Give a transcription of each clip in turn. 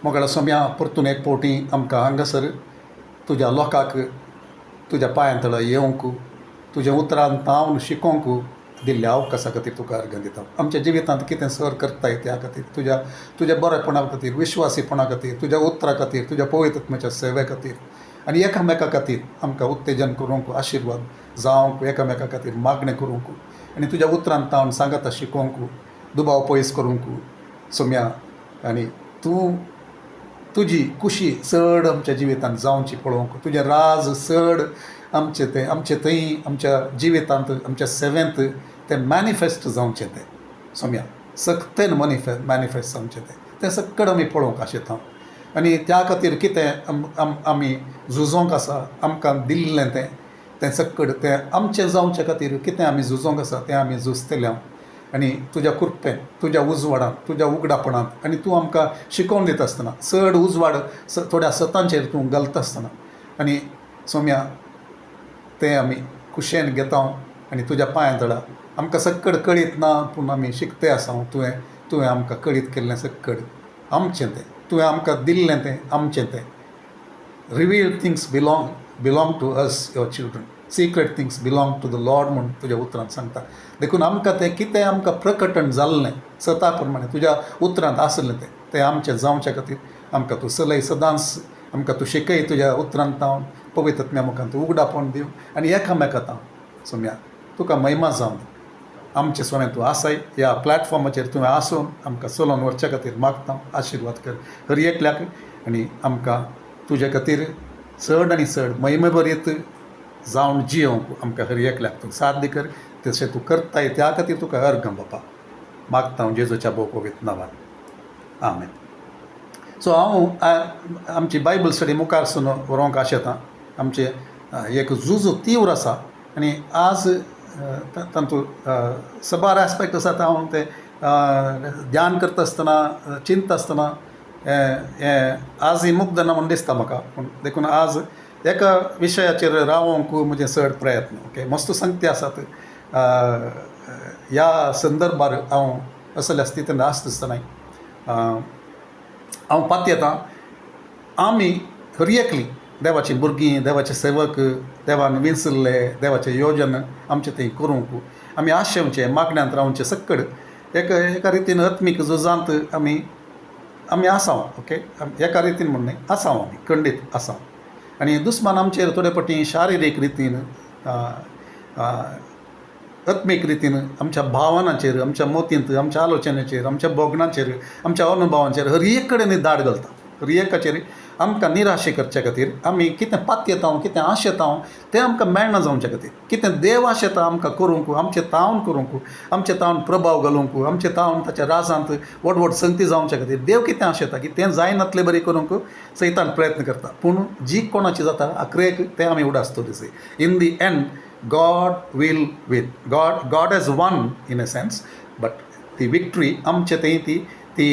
मोगळा सोम्या परतून एक पावटी आमकां हांगासर तुज्या लोकांक तुज्या पांयां तळा येवंक तुज्या उतरांत पावन शिकोवंक दिल्ल्या अवकाशा खातीर तुका अर्घ दिता. आमच्या जिवितांत कितें सर करताय त्या खातीर, तुज्या बरेपणा खातीर, विश्वासीपणा खातीर, तुज्या उतरां खातीर, तुज्या पवित्रत्वाच्या सेवे खातीर आनी एकामेका खातीर आमकां उत्तेजन करूंक, आशिर्वाद जावंक, एकामेका खातीर मागणें करूंक आनी तुज्या उतरांत तावन सांगाता शिकोवंक, दुबाव पयस करूंक सोम्या. आनी तूं तुजी खुशी चड आमच्या जिवितांत जावची पळोवंक, तुजें राज चड आमचे थंय आमच्या जिवितांत, आमच्या सेवेंत तें मॅनिफेस्ट जावचें तें सोम्या, सक्तेन मॅनिफेस्ट जावचें तें सक्कड आमी पळोवंक आशेता. आनी त्या खातीर कितें आमी झुजोंक आसा, आमकां दिल्लें तें सक्कड तें आमचें जावचे खातीर कितें आमी झुजोंक आसा तें आमी झुजतले. आनी तुज्या कृपेन, तुज्या उजवाडांत, तुज्या उगडापणांत आनी तूं आमकां शिकोवन दिता आसतना चड उजवाड थोड्या सतांचेर तूं घालता आसतना आनी सोम्या तें आमी खुशेन घेता. आनी तुज्या पांयां तळा आमकां सक्कड कळीत ना पूण आमी शिकते आसा. तुवें आमकां कळीत केल्लें सक्कड आमचें तें, तुवें आमकां दिल्लें तें आमचें तें. Revealed things belong to us your children, secret things belong to the Lord म्हूण तुज्या उतरांत सांगता. देखून आमकां तें कितें आमकां प्रकटण जाल्लें सता प्रमाणे तुज्या उतरांत आसलें तें आमचें जावचे खातीर आमकां तूं चलय, सदांच आमकां तूं शिकय तुज्या उतरांत तावन पवित्रत्म्या मुखार तूं उगडापण दिव आनी एकामेकांत सोम्या तुका महिमा जावन आमचे सोम्या तूं आसाय. ह्या प्लॅटफॉर्माचेर तुवें आसून आमकां चलोवन व्हरच्या खातीर मागता. आशिर्वाद कर हर एकल्याक आनी आमकां तुजे खातीर चड आनी चड महिमे भरीत जावन जियोवंक आमकां हर एकल्याक तूं साध्य कर. तशें तूं करताय त्या खातीर तुका अर्घ बापा मागता हांव जेजूच्या भोव पवित्र नांवान. आमेन. सो हांव आमची बायबल स्टडी मुखार सुन व्हरोंक आशेतां. आमचें एक झूज तीव्र आसा आनी आज तातूंत सबार एस्पेक्ट आसा हांव तें ध्यान करता आसतना, चिंतता आसतना आज ही मुक्त जाना म्हूण दिसता म्हाका. पूण देखून आज एका विशयाचेर रावोंक म्हजें चड प्रयत्न. ओके, मस्त संगती आसात ह्या संदर्भार हांव असल्या स्थितीन आसता आसतना हांव पातयेतां आमी हर एकलीं देवाचीं भुरगीं, देवाचे सेवक, देवान विंचल्ले देवाचें योजन आमचें थंय करूंक आमी आशेवचें, मागण्यांत रावचें सक्कड एका रितीन आत्मीक झुजांत आमी आसांव. ओके, एका रितीन म्हण न्ही, आसांव आमी खंडीत आसांव. आनी दुस्मान आमचेर थोडे फावटी शारिरीक रितीन, आत्मीक रितीन आमच्या भावनांचेर, आमच्या मोतींत, आमच्या आलोचनेचेर, आमच्या बोगणांचेर, आमच्या अनुभवांचेर हर एक कडेन दाड घालता. हर एकाचेर आमकां निराशे करचे खातीर आमी कितें पातयेता, कितें आशेता तें आमकां मेळना जावचे खातीर, कितें देव आशेता आमकां करूंक, आमचें तावन करूंक, आमचें तावन प्रभाव घालूंक, आमचें तावन ताच्या राजांत व्हड व्हड संगती जावचे खातीर देव कितें आशेता की तें जायनातलें बरें करूंक सैतान प्रयत्न करता. पूण जी कोणाची जाता आखरेक तें आमी उडासतो दिसय. In the end God will win. God has won in a sense, but ती विक्ट्री आमचे थंय ती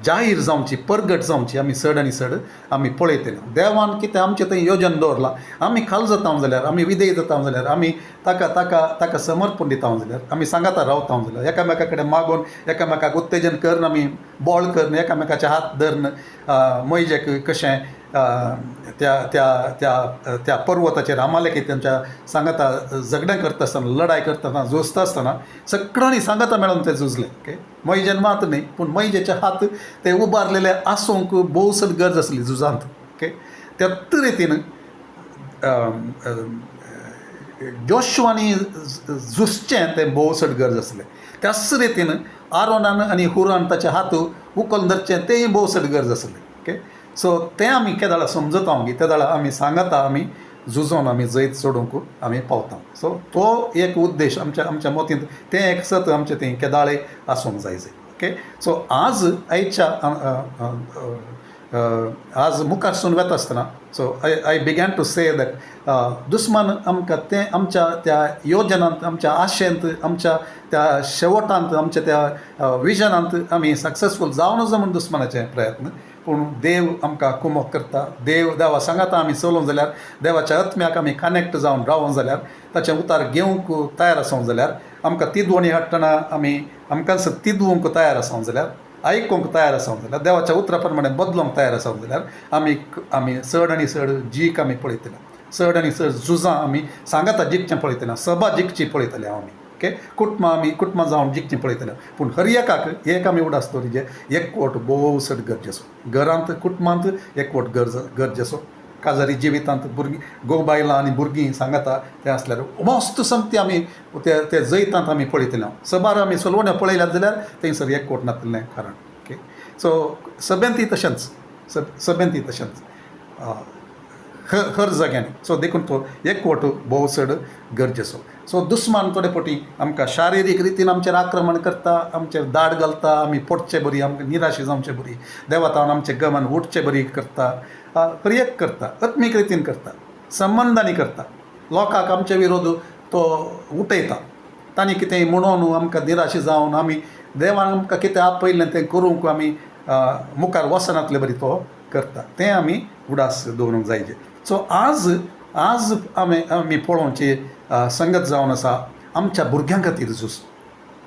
जाहीर जावची, परगट जावची आमी चड आनी चड आमी पळयतले. देवान कितें आमचे थंय योजन दवरलां, आमी खाल जाता जाल्यार, आमी विधेय जाता जाल्यार, आमी ताका समर्पण दिता जाल्यार, आमी सांगाता रावता जाल्यार, एकामेका कडेन मागून एकामेकाक उत्तेजन करन, आमी बोळ करन, एकामेकाचे हात धरन, मैजेक कशें त्या पर्वताचेर आमालेकी तेंच्या सांगाता झगडें करता आसतना, लढाय करतना, झुजता आसतना सगळ्यांनी सांगाता मेळून ते झुजले. ओके, मैजेन मात न्ही पूण मैजेचे हात ते उबारलेले आसूंक भोवसड गरज आसली झुजांत. ओके, त्याच रितीन जोशुआनी झुजचें तें भोवसड गरज आसलें. त्याच रितीन आरोनान आनी हुरान ताचे हात उखलून धरचें तेंय भोवसड गरज आसलें. ओके, सो तें आमी केदाळा समजता की तेदाळा आमी सांगाता, आमी झुजोन आमी जैत सोडूंक आमी पावता. सो तो एक उद्देश आमच्या मोतींत तें एक सत आमचे थंय केदाळे आसूंक जाय. ओके, सो आज मुखार सून वेता आसतना so I began to say that दुस्मान आमकां तें आमच्या त्या योजनांत, आमच्या आशेंत, आमच्या त्या शेवटांत, आमच्या त्या विजनांत आमी सक्सेसफूल जावं नजो म्हूण दुस्मानाचे प्रयत्न. पूण देव आमकां कुमोक करता. देवा सांगाता आमी चलोवंक जाल्यार, देवाच्या आत्म्याक आमी कनेक्ट जावन रावूंक जाल्यार, ताचें उतार घेवंक तयार आसूंक जाल्यार, आमकां तिदवणी हाडटना आमकां तिदवूंक तयार आसूंक जाल्यार आयकूंक तयार आसात जाल्यार देवाच्या उतरा प्रमाणे बदलूंक तयार आसात जाल्यार आमी चड आनी चड जीक आमी पळयतले, चड आनी चड झुजां आमी सांगाता जिखचें पळयतले, सभा जिखची पळयतले आमी. ओके, कुटुंबां जावन जिखचीं पळयतले. पूण हर एकाक एक आमी उडास दवरिजे, एकवट भोव सड गरजेचो. घरांत कुटुंबांत एकवट गरजेचो. काजारी जिवितांत भुरगीं घोव बायलां आनी भुरगीं सांगाता तें आसल्यार मस्त संगती आमी ते जैतांत आमी पळयतले. सभार आमी सलवण्यो पळयल्यात जाल्यार थंयसर एकवट नासलें कारण. ओके, सो सभ्यंती तशेंच, सभ्यंती तशेंच हर जाग्यांनी. सो देखून तो एकवट भोव चड गरजेचो. सो दुस्मान थोडे फावटी आमकां शारिरीक रितीन आमचेर आक्रमण करता, आमचेर दाड घालता, आमी पडचे बरी, आमकां निराशी जावचे बरी, देवातावन आमचे गमन उठचे बरी करता, प्रयत्न करता, आत्मीक रितीन करता, संबंधांनी करता. लोकांक आमचे विरोध तो उठयता. तांणी कितेंय म्हणून आमकां निराशी जावन आमी देवान आमकां कितें आपयलें तें करूंक आमी मुखार वचनातले बरी तो करता. तें आमी उडास दवरूंक जायचे. सो आज आमी पळोवची संगत जावन आसा आमच्या भुरग्यां खातीर झूज,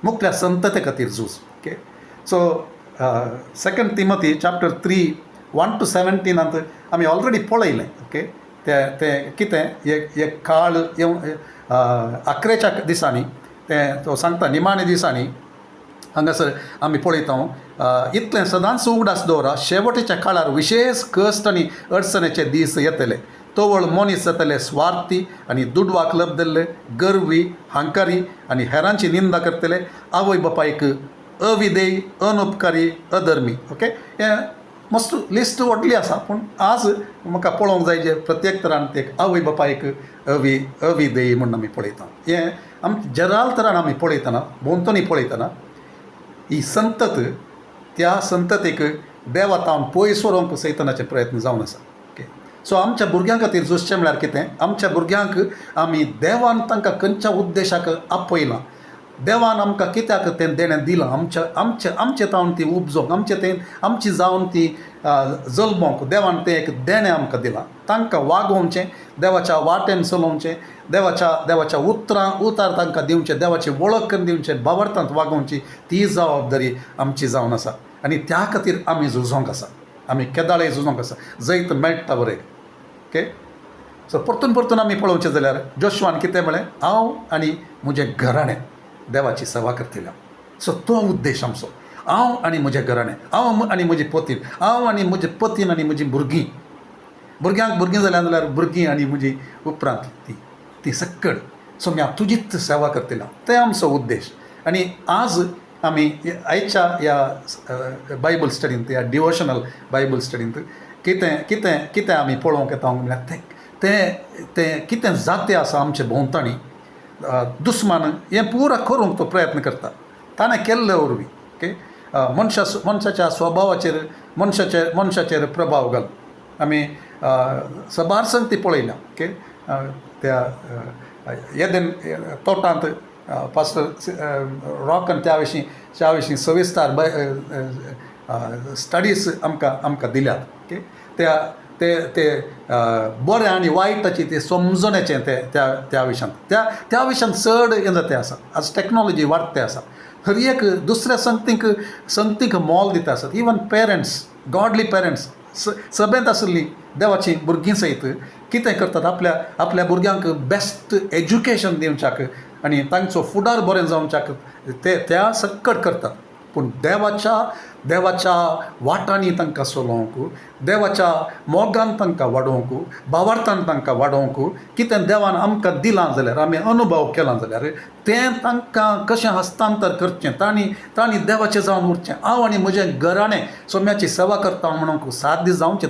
मुखल्या संतते खातीर झूज. ओके, सो 2 तिमोथी चॅप्टर 3 1-17 आमी ऑलरेडी पळयलें. ओके, तें कितें एक काळ येवन 11च्या दिसांनी तें तो सांगता निमाणे दिसांनी हांगासर आमी पळयता इतलें सदांच उगडास दवरा, शेवटेच्या काळार विशेष कश्ट आनी अडचणेचे दीस येतले. तोवळ मनीस जातले स्वार्थी आनी दुडवाक लबदल्ले, गर्वी, हांकारी आनी हेरांची निंदा करतले, आवय बापायक अविधेय, अनउपकारी, अधर्मी. ओके, हें मस्त लिस्ट व्हडली आसा. पूण आज म्हाका पळोवंक जाय जे प्रत्येक तरान ते आवय बापायक अविधेय म्हणून आमी पळयता. हें जराल तरान आमी पळयतना, भोंवतणी पळयतना ही संतत, त्या संततेक देवातावन पयस व्हरोंक सैतानाचे प्रयत्न जावन आसा. ओके, सो आमच्या भुरग्यां खातीर झुजचें म्हळ्यार कितें, आमच्या भुरग्यांक आमी देवान तांकां खंयच्या उद्देशाक आपयलां, देवान आमकां कित्याक तें देणें दिलां, आमचे तावन ती उपजोंक, आमची जावन ती जल्मोंक देवान तें एक देणें आमकां दिलां. तांकां वागोवचें, देवाच्या वाटेन चलोवचें, देवाच्या उतार तांकां दिवचें, देवाची वळख करून दिवचें, बाबर्तांत वागोवची ती जबाबदारी आमची जावन आसा. आनी त्या खातीर आमी झुजोंक आसा, आमी केदाळे झुजोंक आसा, जैत मेळटा बरें. ओके, सो परतून आमी पळोवचें जाल्यार जोशुआन कितें म्हळें, हांव आनी म्हजें घराणें देवाची सेवा करतलें. सो तो उद्देश आमचो, हांव आनी म्हजें घराणें, हांव आनी म्हजी पतीन, हांव आनी म्हजे पतीन आनी म्हजीं भुरग्यांक भुरगीं जाल्यार भुरगीं आनी म्हजी उपरांत ती सक्कड. सो हांव तुजीच सेवा करतलें, तें आमचो उद्देश. आनी आज आमी आयच्या ह्या बायबल स्टडींत, ह्या डिवोशनल बायबल स्टडींत कितें आमी पळोवंक येता म्हळ्यार तें कितें जातें आसा आमचे भोंवतणी. दुस्मान हें पुरा करूंक तो प्रयत्न करता, ताणें केल्ले वरवीं. ओके, मनशाच्या स्वभावाचेर मनशाचेर प्रभाव घाल. आमी सबार संगती पळयल्या. ओके, त्या येदेन तोटांत पास्टर रॉकन त्या विशीं सविस्तार स्टडीज आमकां दिल्यात. ओके, ते बरें आनी वायटाची ती समजण्याचें त्या विशयांत चड हें जातें आसा. आज टॅक्नॉलॉजी वाडटे आसा, हर एक दुसऱ्या संगतीक मोल दिता आसात. इवन पेरंट्स, गॉडली पेरंट्स, सभेंत आशिल्लीं देवाची भुरगीं सयत कितें करतात, आपल्या भुरग्यांक बेस्ट एज्युकेशन दिवच्याक आनी तांचो फुडार बरें जावच्याक त्या सक्कड करतात. पूण देवाच्या वाटांनी तांकां चलोवंक, देवाच्या मोगान तांकां वाडोवंक, भावार्थान तांकां वाडोवंक कितें देवान आमकां दिलां जाल्यार, आमी अनुभव केला जाल्यार तें तांकां कशें हस्तांतर करचें, तांणी देवाचें जावन उरचें. हांव आनी म्हजें घराणें सोम्याची सेवा करता म्हणूंक साध्य जावचें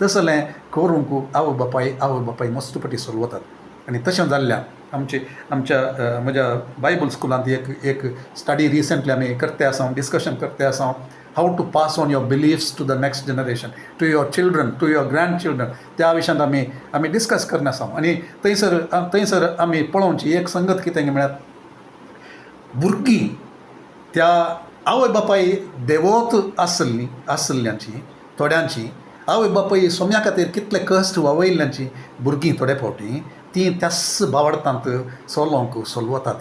तसलें करूंक आवय बापाय मस्त पटी चलवतात. आनी तशें जाल्ल्यान म्हज्या बायबल स्कुलांत एक स्टडी रिसंटली आमी करते आसा, डिस्कशन करते आसा, how to pass on your beliefs to the next generation, to your children, to your grandchildren. त्या विशयांत आमी डिस्कस करना आसा. आनी थंयसर आमी पळोवची एक संगत कितें म्हळ्यार भुरगीं त्या आवय बापाय देवोत आसल्ल्यांची, थोड्यांची आवय बापाय सोम्या खातीर कितले कश्ट वावयल्ल्यांची भुरगीं थोडे फावटी ती त्याच भावार्थांत चलोवंक चलवतात.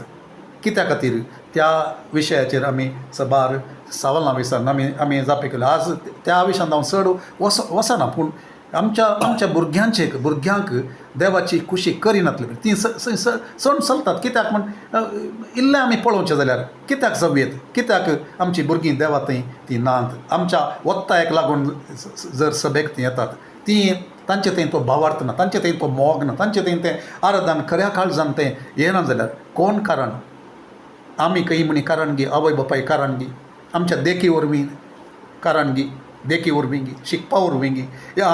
कित्या खातीर त्या विशयाचेर आमी सबार सवालां विचारून आमी जापे केल्यो. आज त्या विशयान हांव चड वचना, पूण आमच्या भुरग्यांक देवाची खुशी करिनातली ती सण चलतात. कित्याक म्हण इल्लें आमी पळोवचें जाल्यार कित्याक जवेत, कित्याक आमची भुरगीं देवा थंय ती नात. आमच्या वत्ताक लागून जर सभेक ती येतात, ती तांचे थंय तो भावार्थ ना, तांचे थंय तो मोग ना, तांचे थंय तें आराधन खऱ्या काळजान तें येना जाल्यार कोण कारण? आमी खंय म्हणी कारणगी, आवय बापाय कारणगी, आमच्या देखी वरवीं कारणगी, देखी वरवीं शिकपा वरवीं या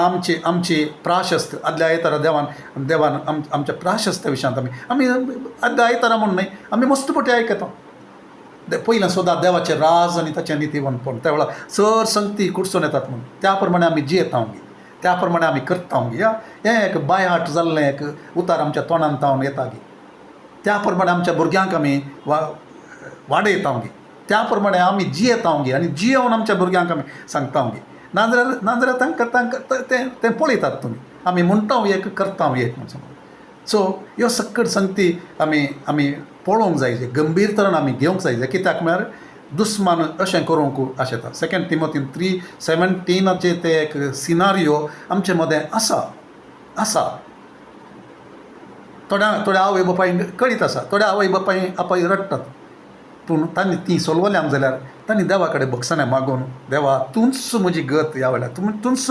आमची प्राशस्त आदल्या आयतारा देवान आमच्या प्राशस्त विशयांत आमी आदल्या आयतारा म्हूण न्हय, आमी मस्तपटी आयकता पयलें सुद्दां देवाचें राज आनी ताचें नितीवंतपण. त्या वेळार चड संगती कुडसून येतात म्हणून त्या प्रमाणे आमी जियेता त्या प्रमाणे आमी करता हें एक बाय हार्ट जाल्लें एक उतार आमच्या तोंडांत तावन येता त्या प्रमाणे आमच्या भुरग्यांक आमी वाडयता त्या प्रमाणे आमी जियेता आनी जियोवन आमच्या भुरग्यांक आमी सांगता नाजाल्यार तांकां तें पळयतात तुमी. आमी म्हणटा एक करता एक म्हणून समज. सो ह्यो सकट संगती आमी पळोवंक जाय, गंभीर तरेन आमी घेवंक जाय. कित्याक म्हळ्यार दुस्मान अशें करूंक आशेता. 2 तिमोथी 3:17 ते एक सिनारियो आमचे मदें आसा. थोड्या आवय बापायक कळीत आसा, थोड्या आवय बापाय रडटात, पूण तांणी ती सोलवल्यान जाल्यार तांणी देवा कडेन भक्षणां मागून, देवा तूंच म्हजी गत ह्या वेळार, तूंच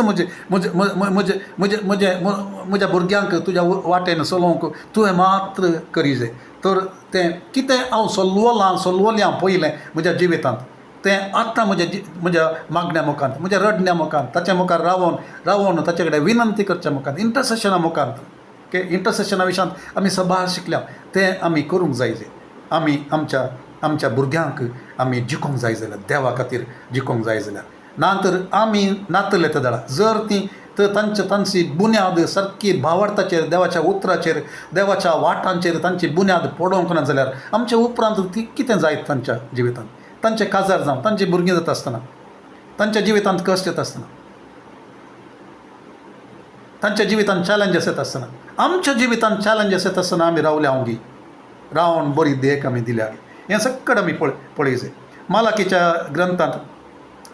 म्हज्या भुरग्यांक तुज्या वाटेन चलोवंक तुवें मात्र करी जाय. तर तें कितें हांव सोलवल्यां पयलें म्हज्या जिवितांत, तें आतां म्हज्या मागण्या मुखांत, म्हज्या रडण्या मुखांत, ताच्या मुखार रावोन ताचे कडेन विनंती करच्या मुखांत, इंटरसेशना मुखांत इंटरसेशना विशयांत आमी सबार शिकल्या तें आमी करूंक जाय. आमी आमच्या भुरग्यांक आमी जिखोवंक जाय जाल्यार, देवा खातीर जिखोवंक जाय जाल्यार, नातर आमी नातले त्या दळा जर ती तर तांची बुन्याद सारकी भावार्थाचेर, देवाच्या उतराचेर, देवाच्या वाटांचेर तांची बुन्याद पडोवंक ना जाल्यार आमच्या उपरांत ती कितें जायत तांच्या जिवितांत, तांचे काजार जावन, तांची भुरगीं जाता आसतना, तांच्या जिवितांत कश्ट येता आसतना, तांच्या जिवितांत चॅलेंजीस येता आसतना, आमच्या जिवितांत चॅलेंजीस येता आसतना आमी रावन बरी देख आमी दिल्या. हें सकट आमी पळय जाय. मालाकीच्या ग्रंथांत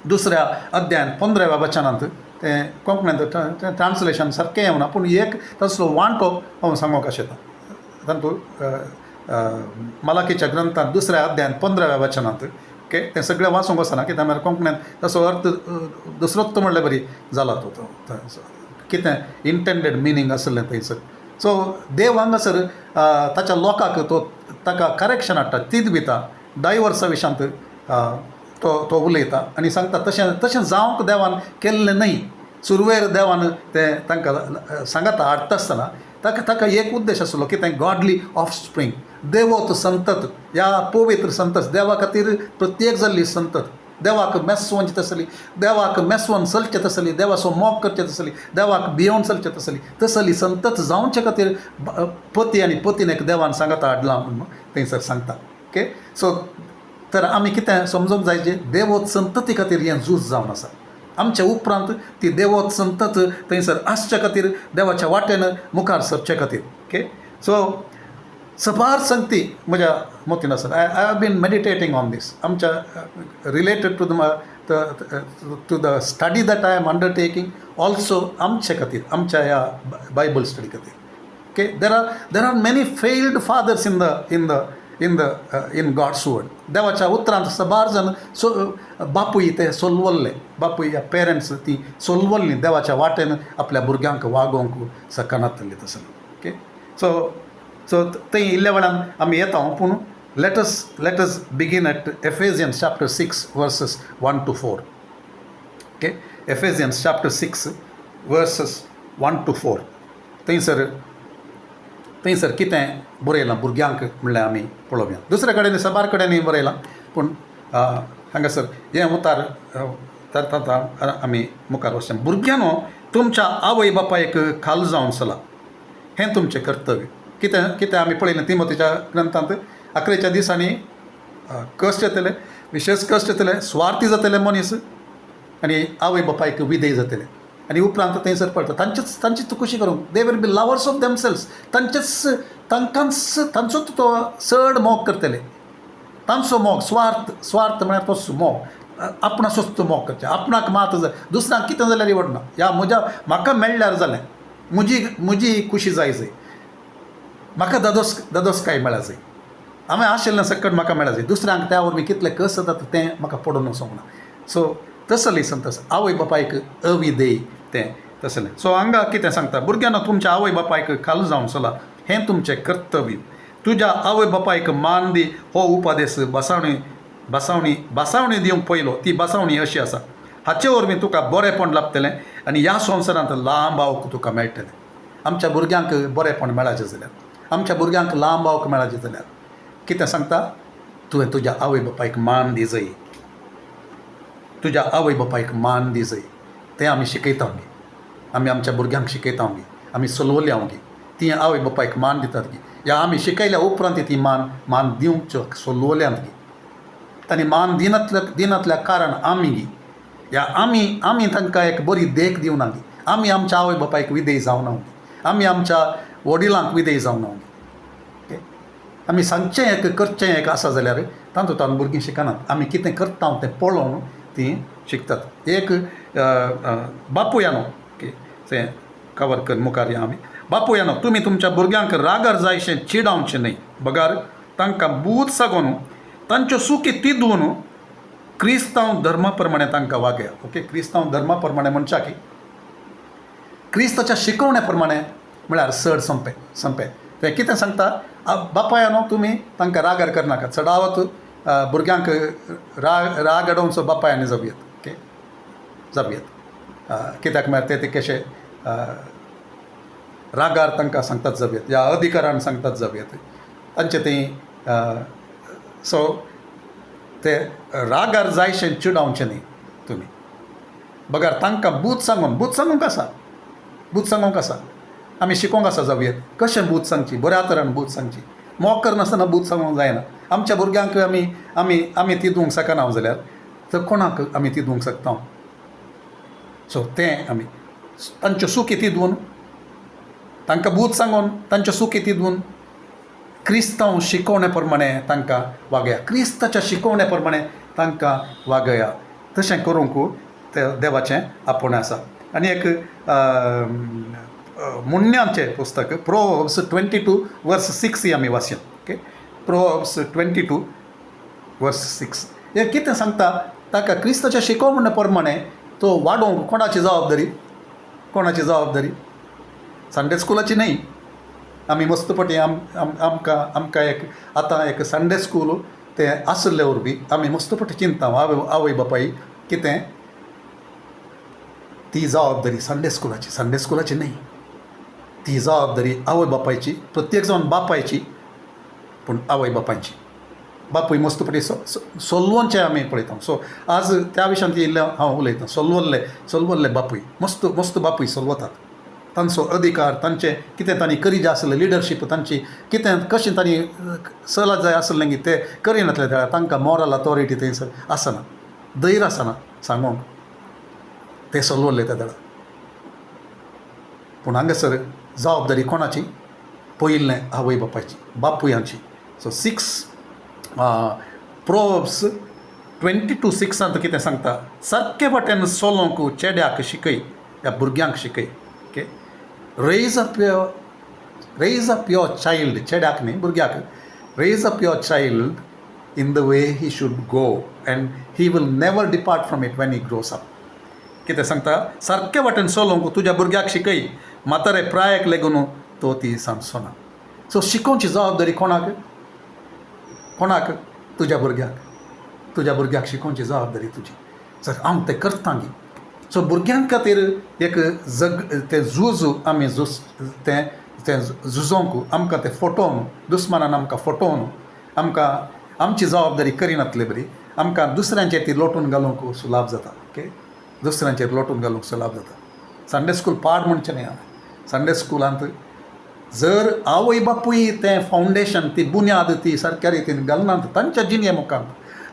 2 अध्यायान 15व्या वचनांत तें कोंकणींत ट्रान्सलेशन सारकें येवना, पूण एक तसलो वांटो हांव सांगूंक आशेता. तातूंत मालाकीच्या ग्रंथांत 2 अध्यायान 15व्या वचनांत तें सगळें वाचूंक वचना, कित्याक म्हळ्यार कोंकणींत तसो अर्थ दुसरोच म्हणल्यार बरी जाला तो कितें इंटेंडेड मिनींग आसलें थंयसर. सो देव हांगासर ताच्या लोकांक ताका करेक्शन हाडटा, तीद दिता, डायवर्सा विशयांत तो उलयता आनी सांगता तशें जावंक देवान केल्लें न्हय. सुरवेर देवान तें तांकां सांगता हाडटा आसतना ताका एक उद्देश आसलो की तें गॉडली ऑफस्प्रींग, देवोत संतत, ह्या पवित्र संतत, देवा खातीर प्रत्येक जाल्ली संतत, देवाक मेस्वंची तसली, देवाक मेस्वन चलचें तसली, देवाचो मोग करचें तसली, देवाक भियोवन चलचें तसली संतत जावचे खातीर पती आनी पत्नीक देवान सांगता हाडलां म्हणून थंयसर सांगता. सो तर आमी कितें समजूंक जाय जे देवोत संतती खातीर हें झूज जावन आसा. आमच्या उपरांत ती देवोत संतत थंयसर आसचे खातीर, देवाच्या वाटेन मुखार सरचे खातीर. सो सबार संगती म्हज्या मतीन आसात. I have been meditating on this, आमच्या related to the study that I am undertaking, also आमचे खातीर, आमच्या ह्या बायबल स्टडी खातीर. There are many failed fathers in God's word. देवाच्या उतरांत सबार जण बापूय ते सोलवल्ले, बापूय ह्या पेरंट्स ती सोलवल्लीं देवाच्या वाटेन आपल्या भुरग्यांक वागोवंक सकनातली तसली. सो थंय इल्ल्या वेळान आमी येता, पूण let us begin at Ephesians chapter 6 verses 1 to 4. Ephesians chapter 6 verses 1 to 4. थंयसर कितें बरयलां भुरग्यांक म्हणल्यार आमी पळोवया. दुसरे कडेन सबार कडेन बरयलां, पूण हांगासर हें उतार तर आमी मुखार वचचें. भुरग्यांनो, तुमच्या आवय बापायक खाल जावन चला, हें तुमचें कर्तव्य. कितें आमी पळयलें तिमोथीच्या ग्रंथांत 11च्या दिसांनी कश्ट येतले, विशेष कश्ट येतले, स्वार्थी जातले मनीस आनी आवय बापायक विधेय जातले. आनी उपरांत थंयसर पळयता तांचीच खुशी करूंक, they will be lovers of themselves, तांचोच तो चड मोग करतले. तांचो मोग स्वार्थ म्हळ्यार तोच मोग आपणाचोच मोग करचे आपणाक मात दुसऱ्यांक कितें जाल्यार आवडना ह्या म्हाका मेळ्ळ्यार जालें म्हजी खुशी जाय म्हाका ददोसकाय मेळा जाय हांवें आशिल्लें सकट म्हाका मेळा जाय दुसऱ्यांक त्या वरवीं कितलें कस जाता तें म्हाका पडून वचोंक ना सो तसं लिसन तसं आवय बापायक अविधेय तें तसलें सो हांगा कितें सांगता भुरग्यांना तुमच्या आवय बापायक खाल जावन चला हें तुमचें कर्तव्य तुज्या आवय बापायक मान दी हो उपादेश बासावणी दिवंक पयलो ती बासावणी अशी आसा हाचे वरवीं तुका बरेंपण लाभतलें आनी ह्या संवसारांत लांब आवक तुका मेळटलें आमच्या भुरग्यांक बरेंपण मेळाचें जाल्यार आमच्या भुरग्यांक लांब आवक मेळाचें जाल्यार कितें सांगता तुवें तुज्या आवय बापायक मान दी जय तुज्या आवय बापायक मान दी जय तें आमी शिकयता गे आमी आमच्या भुरग्यांक शिकयता गे आमी चलोवल्या गे ती आवय बापायक मान दितात गे या आमी शिकयल्या उपरांत ती मान दिवंक चलोवल्यांत गे तांणी मान दिनातल्या कारण आमी गे या आमी तांकां एक बरी देख दिवना गे आमी आमच्या आवय बापायक विधेय जावना गे आमी आमच्या वडिलांक विधेय जावना गे आमी सांगचें एक करचें एक आसा जाल्यार तातूंतल्यान भुरगीं शिकनात आमी कितें करता तें पळोवन तीं शिकतात एक बापूयानो तें कवर कर मुखार या आमी बापूयानो तुमी तुमच्या भुरग्यांक रागार जायशें चिडावचें न्हय बगार तांकां बूद सागोन तांच्यो सुखी तिदून क्रिस्तांव धर्मा प्रमाणे तांकां वागया ओके क्रिस्तांव धर्मा प्रमाणे म्हणच्या की क्रिस्ताच्या शिकवण्या प्रमाणे म्हळ्यार चड संपें तें कितें सांगता बापायानो तुमी तांकां रागार करनाका चडावत भुरग्यांक राग अडोवचो बापायांनी जावयात ओके जावयात कित्याक म्हळ्यार ते कशें रागार तांकां सांगतात जावयात या अधिकारान सांगतात जावयात तांचें तें सो ते रागार जायशें चिडावचें न्ही तुमी बगार तांकां बूत सांगूंक आसा आमी शिकोवंक आसा जावयात कशें बूत सांगची बऱ्या तरान बूत सांगची मोग करनासतना बूत सांगूंक जायना आमच्या भुरग्यांक आमी ती दिवंक शकना जाल्यार तर कोणाक आमी ती दिवंक शकता सो तें आमी तांच्यो सुखी ती दिवन तांकां बूत सांगून तांच्यो सुखी ती दिवन क्रिस्तांव शिकवण्या प्रमाणे तांकां वागया क्रिस्ताच्या शिकवण्या प्रमाणे तांकां वागया तशें करूंक तें देवाचें आपोवणें आसा आनी एक मुन्यांचें पुस्तक प्रोवर्ब्स 22:6 आमी वाचया ओके प्रोवर्ब्स 22:6 हें कितें सांगता ताका क्रिस्ताच्या शिकवणे प्रमाणे तो वाडोवंक कोणाची जबाबदारी संडे स्कुलाची न्हय आमी मस्तपटी आमकां एक आतां एक संडे स्कूल तें आसले वरवीं आमी मस्तपटी चिंता आवय बापाय कितें ती जबाबदारी संडे स्कुलाची न्हय ती जबाबदारी आवय बापायची प्रत्येक जावन बापायची पूण आवय बापायची बापूय मस्तपटी सोलवनचें आमी पळयता सो आज त्या विशयान इल्लें हांव उलयतां सोलवल्ले बापूय मस्त बापूय सोलवतात तांचो अधिकार तांचें कितें तांणी करी आसलें लिडरशीप तांची कितें कशें तांणी चलत जाय आसलें की तें करिनातले त्या तांकां मॉरल अथॉरिटी थंयसर आसना धैर्य आसना सांगूंक ते सोलवल्ले त्या दळा पूण हांगासर जबाबदारी कोणाची पयलें आवय बापायची बापूयांची सो 6 प्रोवर्ब्स 22:6 कितें सांगता सारके वाटेन चलोवंक चेड्याक शिकय त्या भुरग्यांक शिकय okay raise up your child चेड्याक न्ही भुरग्याक raise up your child in the way he should go and he will never depart from it when he grows up कितें सांगता सारके वाटेन चलोवंक तुज्या भुरग्याक शिकय म्हातारे प्रायाक लेगून तो ती सांगचो ना सो शिकोवची जबाबदारी कोणाक तुज्या भुरग्याक शिकोवची जबाबदारी तुजी सर हांव तें करता गी सो भुरग्यांक खातीर एक तें झूज आमी तें झुजोवंक आमकां तें फटोवन दुस्मानान आमकां फटोवन आमकां आमची जबाबदारी करिनातली बरी आमकां दुसऱ्यांचेर ती लोटून घालूंक सुलाभ जाता ओके दुसऱ्यांचेर लोटून घालूंक सुलाभ जाता संडे स्कूल पाड म्हणचें न्ही हांवें संडे स्कुलांत जर आवय बापूय तें फावंडेशन ती बुन्याद ती सारक्या रितीन घालनात तांच्या जिणे मुखांत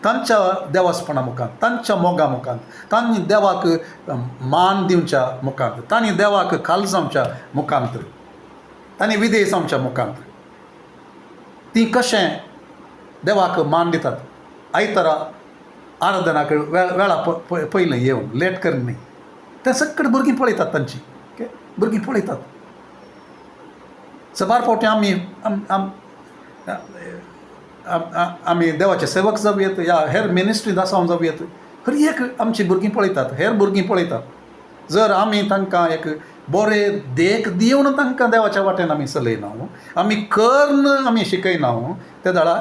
तांच्या देवासपणा मुखांत तांच्या मोगा मुखांत तांणी देवाक मान दिवच्या मुखांत तांणी देवाक खालसावच्या मुखांत तांणी विधेय जावच्या मुखांत ती कशें देवाक मान दितात आयतारा आराधनाक वेळा पयलें येवन लेट करना तें सगळें भुरगीं पळयतात तांची ओके भुरगीं पळयतात सबार फावटी आमी देवाचे सेवक जावं या हेर मिनिस्ट्रींत आसांव जावं हर एक आमची भुरगीं पळयतात हेर भुरगीं पळयतात जर आमी तांकां एक बरें देख दिवन तांकां देवाच्या वाटेन आमी चलयना आमी कर्ण आमी शिकयना त्या दाळा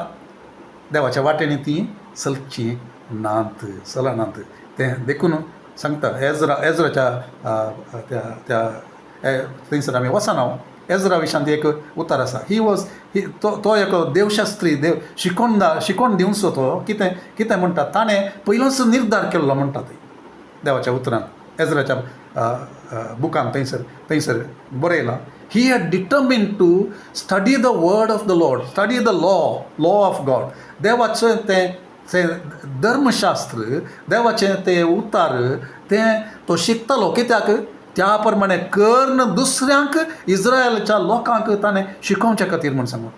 देवाच्या वाटेन तीं चलचीं नात चलनात तें देखून सांगता एजराच्या त्या थंयसर आमी वचना एजरा विशांत एक उतार आसा तो एक देवशास्त्री शिकोवन दिवचो तो कितें म्हणटा ताणें पयलोच निर्धार केल्लो म्हणटा थंय देवाच्या उतरांत एजराच्या बुकान थंयसर बरयलां he had determine to study the word of the Lord study the law of God देवाचें तें धर्मशास्त्र देवाचें तें उतार तो शिकतालो कित्याक त्या प्रमाणे कर्ण दुसऱ्यांक इज्रायलच्या लोकांक ताणें शिकोवच्या खातीर म्हूण सांगून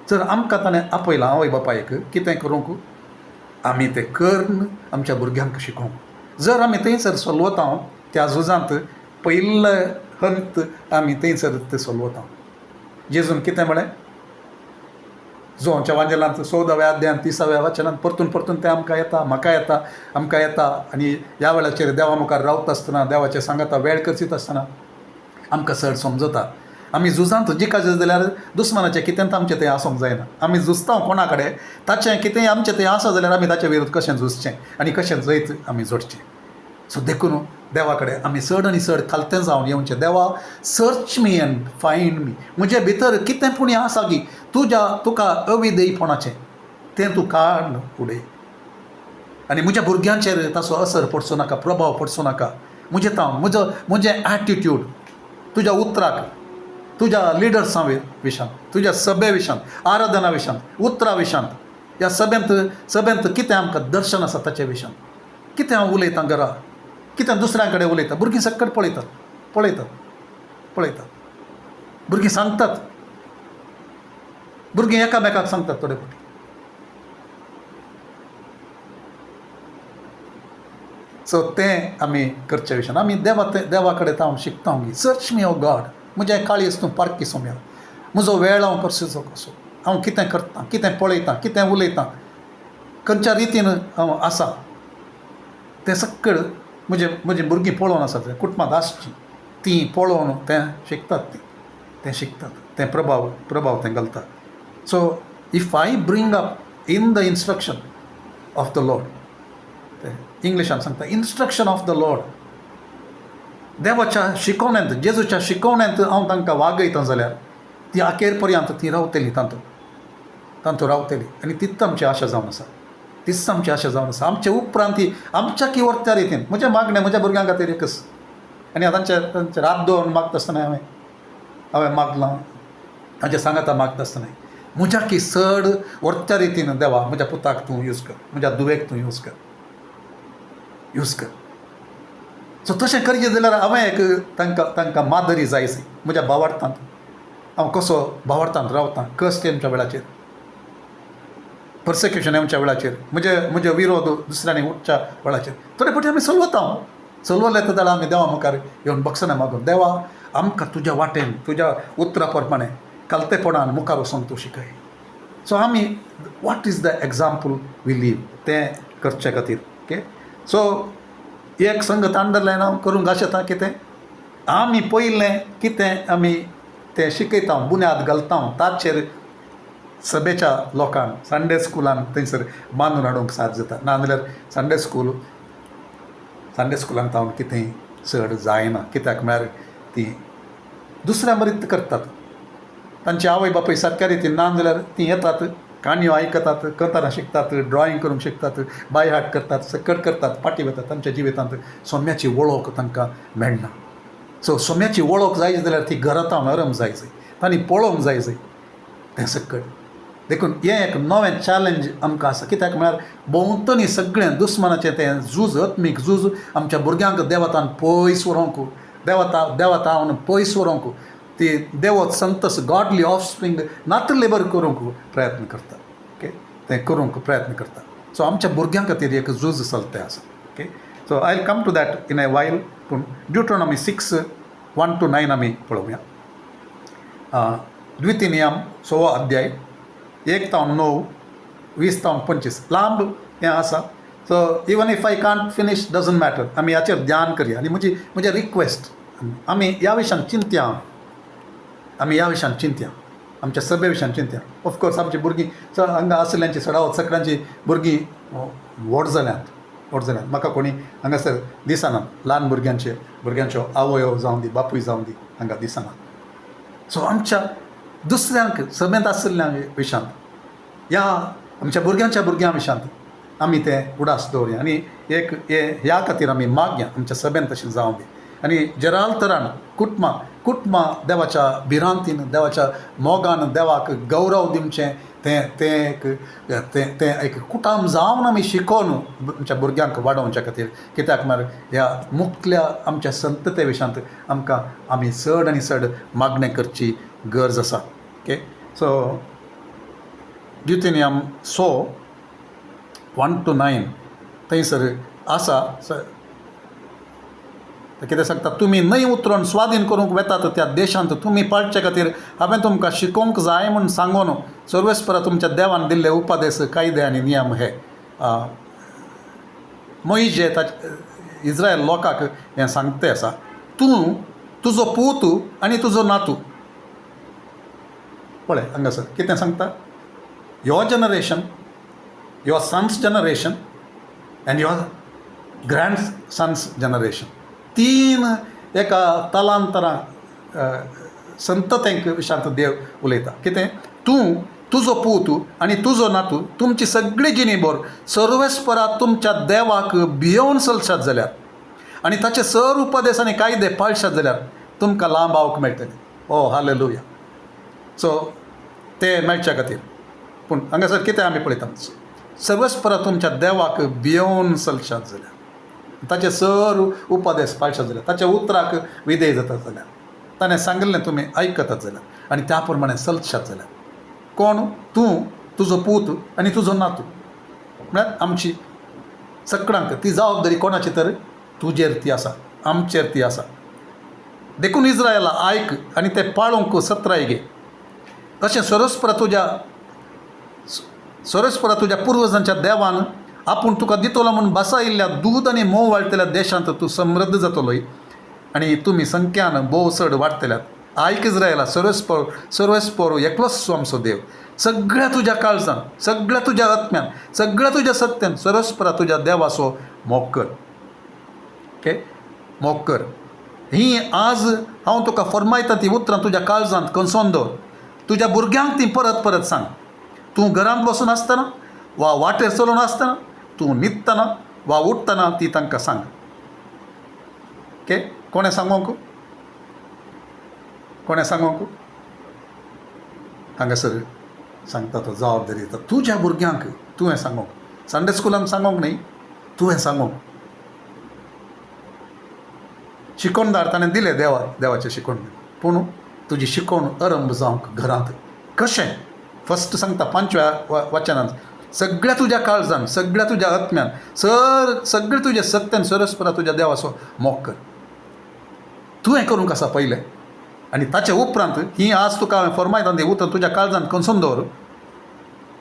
जर आमकां ताणें आपयलां आवय बापायक कितें करूंक आमी तें कर्ण आमच्या भुरग्यांक शिकोवंक जर आमी थंयसर चलवता त्या झुजांत पयले हंत आमी थंयसर ते चलवता जेजून कितें म्हळें जोच्या वांजेलांत 14व्या अध्यायान 30व्या वचनांत परतून तें आमकां येता आनी ह्या वेळाचेर देवा मुखार रावता आसतना देवाचें सांगता वेळ करचीत आसतना आमकां चड समजता आमी झुजांत जिखाचे जाल्यार दुस्मानाचें कितेंच आमचें तें आसूंक जायना आमी झुजता कोणा कडेन ताचें कितेंय आमचें तें आसा जाल्यार आमी ताचे विरोध कशें झुजचें आनी कशें जैत आमी जोडचें सो देखून देवा कडेन आमी चड आनी चड खालतें जावन येवचें देवा सर्च मी एंड फायंड मी म्हजे भितर कितें पुण्य आसा की तुका अविधेयपणाचें तें तूं काड फुडें आनी म्हज्या भुरग्यांचेर ताचो असर पडचो नाका प्रभाव पडचो नाका म्हजें एटिट्यूड तुज्या उतराक तुज्या लिडर्सां विशांत तुज्या सभे विशांत आराधना विशांत उतरा विशांत ह्या सभेंत कितें आमकां दर्शन आसा ताचे विशांत कितें हांव उलयतां घरा कितें दुसऱ्यां कडेन उलयता भुरगीं सक्कट पळयतात भुरगीं सांगतात भुरगीं एकामेकाक सांगतात थोडे फावटी सो तें आमी करचे विशयान आमी देवा कडेन हांव शिकता सर्च मी ओ गॉड म्हजें काळीज तूं पारखी सोम्या म्हजो वेळ हांव करचो कसो हांव कितें करतां कितें पळयतां कितें उलयतां खंयच्या रितीन हांव आसा तें सक्कड म्हजी भुरगीं पळोवन आसात कुटुंबांत आसचीं तीं पळोवन तें शिकतात तें प्रभाव तें घालतात so if I bring up in the instruction of the Lord इंग्लिशान सांगता इन्स्ट्रक्शन ऑफ द लॉर्ड देवाच्या शिकवण्यांत जेजूच्या शिकवण्यांत हांव तांकां वागयतां जाल्यार ती अखेर पर्यंत ती रावतली तांतू रावतली आनी तीच आमची आशा जावन आसा आमचे उपरांत ती आमच्या की वर्त्या रितीन म्हजें मागणें म्हज्या भुरग्यां खातीर एकच आनी तांचे रात दोन मागता आसतना हांवें मागलां तांचे सांगाता मागता आसतना म्हज्या की चड वर्त्या रितीन देवा म्हज्या पुताक तूं यूज कर म्हज्या दुवेक तूं यूज कर सो तशें करचें जाल्यार हांवें एक तांकां मादरी जायची म्हज्या भावार्थांत हांव कसो भावार्थांत रावतां कश्ट तेमच्या वेळाचेर पर्सेक्युशन येवच्या वेळाचेर म्हजे विरोध दुसऱ्यांनी उठच्या वेळाचेर थोडे फावटी आमी चलवले तर जाल्यार आमी देवा मुखार येवन बक्षनां मागून देवा आमकां तुज्या वाटेन तुज्या उतरा प्रमाणे कालतेपणान मुखार वचूंक तूं शिकय सो आमी what is the example we leave तें करचे खातीर ओके सो एक संगत अंडरलायन हांव करूंक आशेता कितें आमी पयलें कितें आमी तें शिकयता बुन्याद घालता ताचेर सभेच्या लोकांक संडे स्कुलान थंयसर बांदून हाडूंक साद जाता नाजाल्यार संडे स्कुलांत हांव कितेंय चड जायना कित्याक म्हळ्यार ती दुसऱ्या बरीत करतात तांची आवय बापूय सारक्या रितीन ना जाल्यार ती येतात काणयो आयकतात कथां शिकतात ड्रॉईंग करूंक शिकतात बाय हार्ट करतात सकट करतात पाटी वतात तांच्या जिवितांत सोम्याची वळख तांकां मेळना सो सोम्याची वळख जाय जाल्यार ती घरांत नरम जाय तांणी पळोवंक जाय तें सकट देखून हें एक नवें चॅलेंज आमकां आसा कित्याक म्हळ्यार भोंवतणी सगळें दुस्मानाचें तें झूज आत्मीक झूज आमच्या भुरग्यांक देवतान पयस व्हरूंक देवतान पयस व्हरूंक ती देवत संतस गॉडली ऑफस्प्रिंग नात्र लेबर करूंक प्रयत्न करता ओके तें करूंक प्रयत्न करता. सो आमच्या भुरग्यां खातीर एक झूज चलता आसा. Okay, so I will come to that in a while. पूण ड्युट्रोनॉमी 6:1-9 आमी पळोवया. द्वितीनियम 6 अध्याय 1-9, 20-25 लांब हें आसा. So even if I can't finish doesn't matter. आमी हाचेर ध्यान करया. आनी म्हजें रिक्वेस्ट, आमी ह्या विशयान चिंतया. आमी ह्या विशयान चिंतया, आमच्या सभे विशयान चिंतया. ऑफकोर्स आमची भुरगीं हांगा आसल्यांची सडावत सगळ्यांची भुरगीं व्हड जाल्यांत. म्हाका कोणी हांगासर दिसना ल्हान भुरग्यांच्यो आवयो जावं दी, बापूय जावं दी हांगा दिसना. सो आमच्या दुसऱ्यांक सभेंत आशिल्ल्या विशयांत, ह्या आमच्या भुरग्यां विशयांत आमी तें उडास दवरया. आनी ह्या खातीर आमी मागया आमच्या सभेंत तशें जावं दी. आनी जरालतरान कुटुंबां देवाच्या भिरांतीन, देवाच्या मोगान देवाक गौरव दिवचें, तें एक कुटुंब जावन आमी शिकोवन आमच्या भुरग्यांक वाडोवच्या खातीर. कित्याक म्हळ्यार ह्या मुख्ल्या आमच्या संतते विशयांत आमी चड आनी चड मागणें करची गरज आसा. ओके, सो ड्युटेनियम 6:1-9 थंयसर आसा. कितें सांगता, तुमी न्हंय उतरोवन स्वाधीन करूंक वेतात त्या देशांत तुमी पाळचे खातीर हांवें तुमकां शिकोवंक जाय म्हूण सांगून सर्वेस्परा तुमच्या देवान दिल्ले उपादेश, कायदे आनी नियम हे. मोइशे इस्रायल लोकांक हें सांगता आसा, तूं, तुजो पूत आनी तुजो नातू. पळय हांगासर कितें सांगता, your generation, your sons generation and your grandsons generation. 3 एका तलांतरां संततेंक विशयांत देव उलयता. कितें, तूं, तुजो पूत आनी तुजो नातू तुमची सगळी जिणेभर सर्वेस्परा तुमच्या देवाक भियोवन चलशात जाल्यार आनी ताचे सर उपदेश आनी कायदे पाळशात जाल्यार तुमकां लांब आवंक मेळटलें. ओ हालेलुया. सो ते मेळच्या खातीर. पूण हांगासर कितें आमी पळयता, सर्वेस्परा तुमच्या देवाक भियोवन चलशात जाल्यार, ताचे सर उपदेश पाळशात जाल्यार, ताच्या उतराक विधेय जातात जाल्यार, ताणें सांगिल्लें तुमी आयकतात जाल्यार आनी त्या प्रमाणें चलशात जाल्यार. कोण, तूं, तुजो पूत आनी तुजो नातू. म्हळ्यार आमची सगळ्यांक ती जबाबदारी कोणाची तर तुजेर ती आसा, आमचेर ती आसा. देखून इस्रायला आयक आनी तें पाळूंक सत्राय घे. तशें सर्वेस्परा तुज्या पुर्वजांच्या देवान आपूण तुका दितलो म्हूण बसायिल्ल्या दूद आनी मोव वाळटल्या देशांत तूं समृद्ध जातलोय आनी तुमी संख्यान भोव चड वाडटल्यात. आयक इस्रायला, सर्वेस्पर एकलोच आमचो देव. सगळ्या तुज्या काळजान, सगळ्या तुज्या आत्म्यान, सगळ्या तुज्या सत्यान सर्वेस्परा तुज्या देवाचो मोग कर. ओके, मोग कर. ही आज हांव तुका फरमायता ती उतरां तुज्या काळजांत कंसोन दवर. तुज्या भुरग्यांक ती परत परत सांग. तूं घरांत बसून आसतना वा वाटेर चलून आसतना, तूं न्हिदतना वा उठतना ती तांकां सांग. ओके, कोणें सांगोंक हांगासर सांगता तो जबाबदारी येता तुज्या भुरग्यांक. तुवें सांगोंक, संडे स्कुलान सांगोंक न्ही, तुवें सांगोंक. शिकोवणदार ताणें दिलें देवाचें शिकोवण, पूण तुजी शिकोवण आरंभ जावंक घरांत. कशें, फस्ट सांगता 5व्या वचनांत, सगळ्या तुज्या काळजान, सगळ्या तुज्या आत्म्यान, सगळें तुजें सत्यान सर्वेस्परा तुज्या देवाचो मोग कर. तुवें करूंक आसा पयलें आनी ताचे उपरांत ही आज तुका हांवें फरमायता ती उतर तुज्या काळजान कंसून दवर.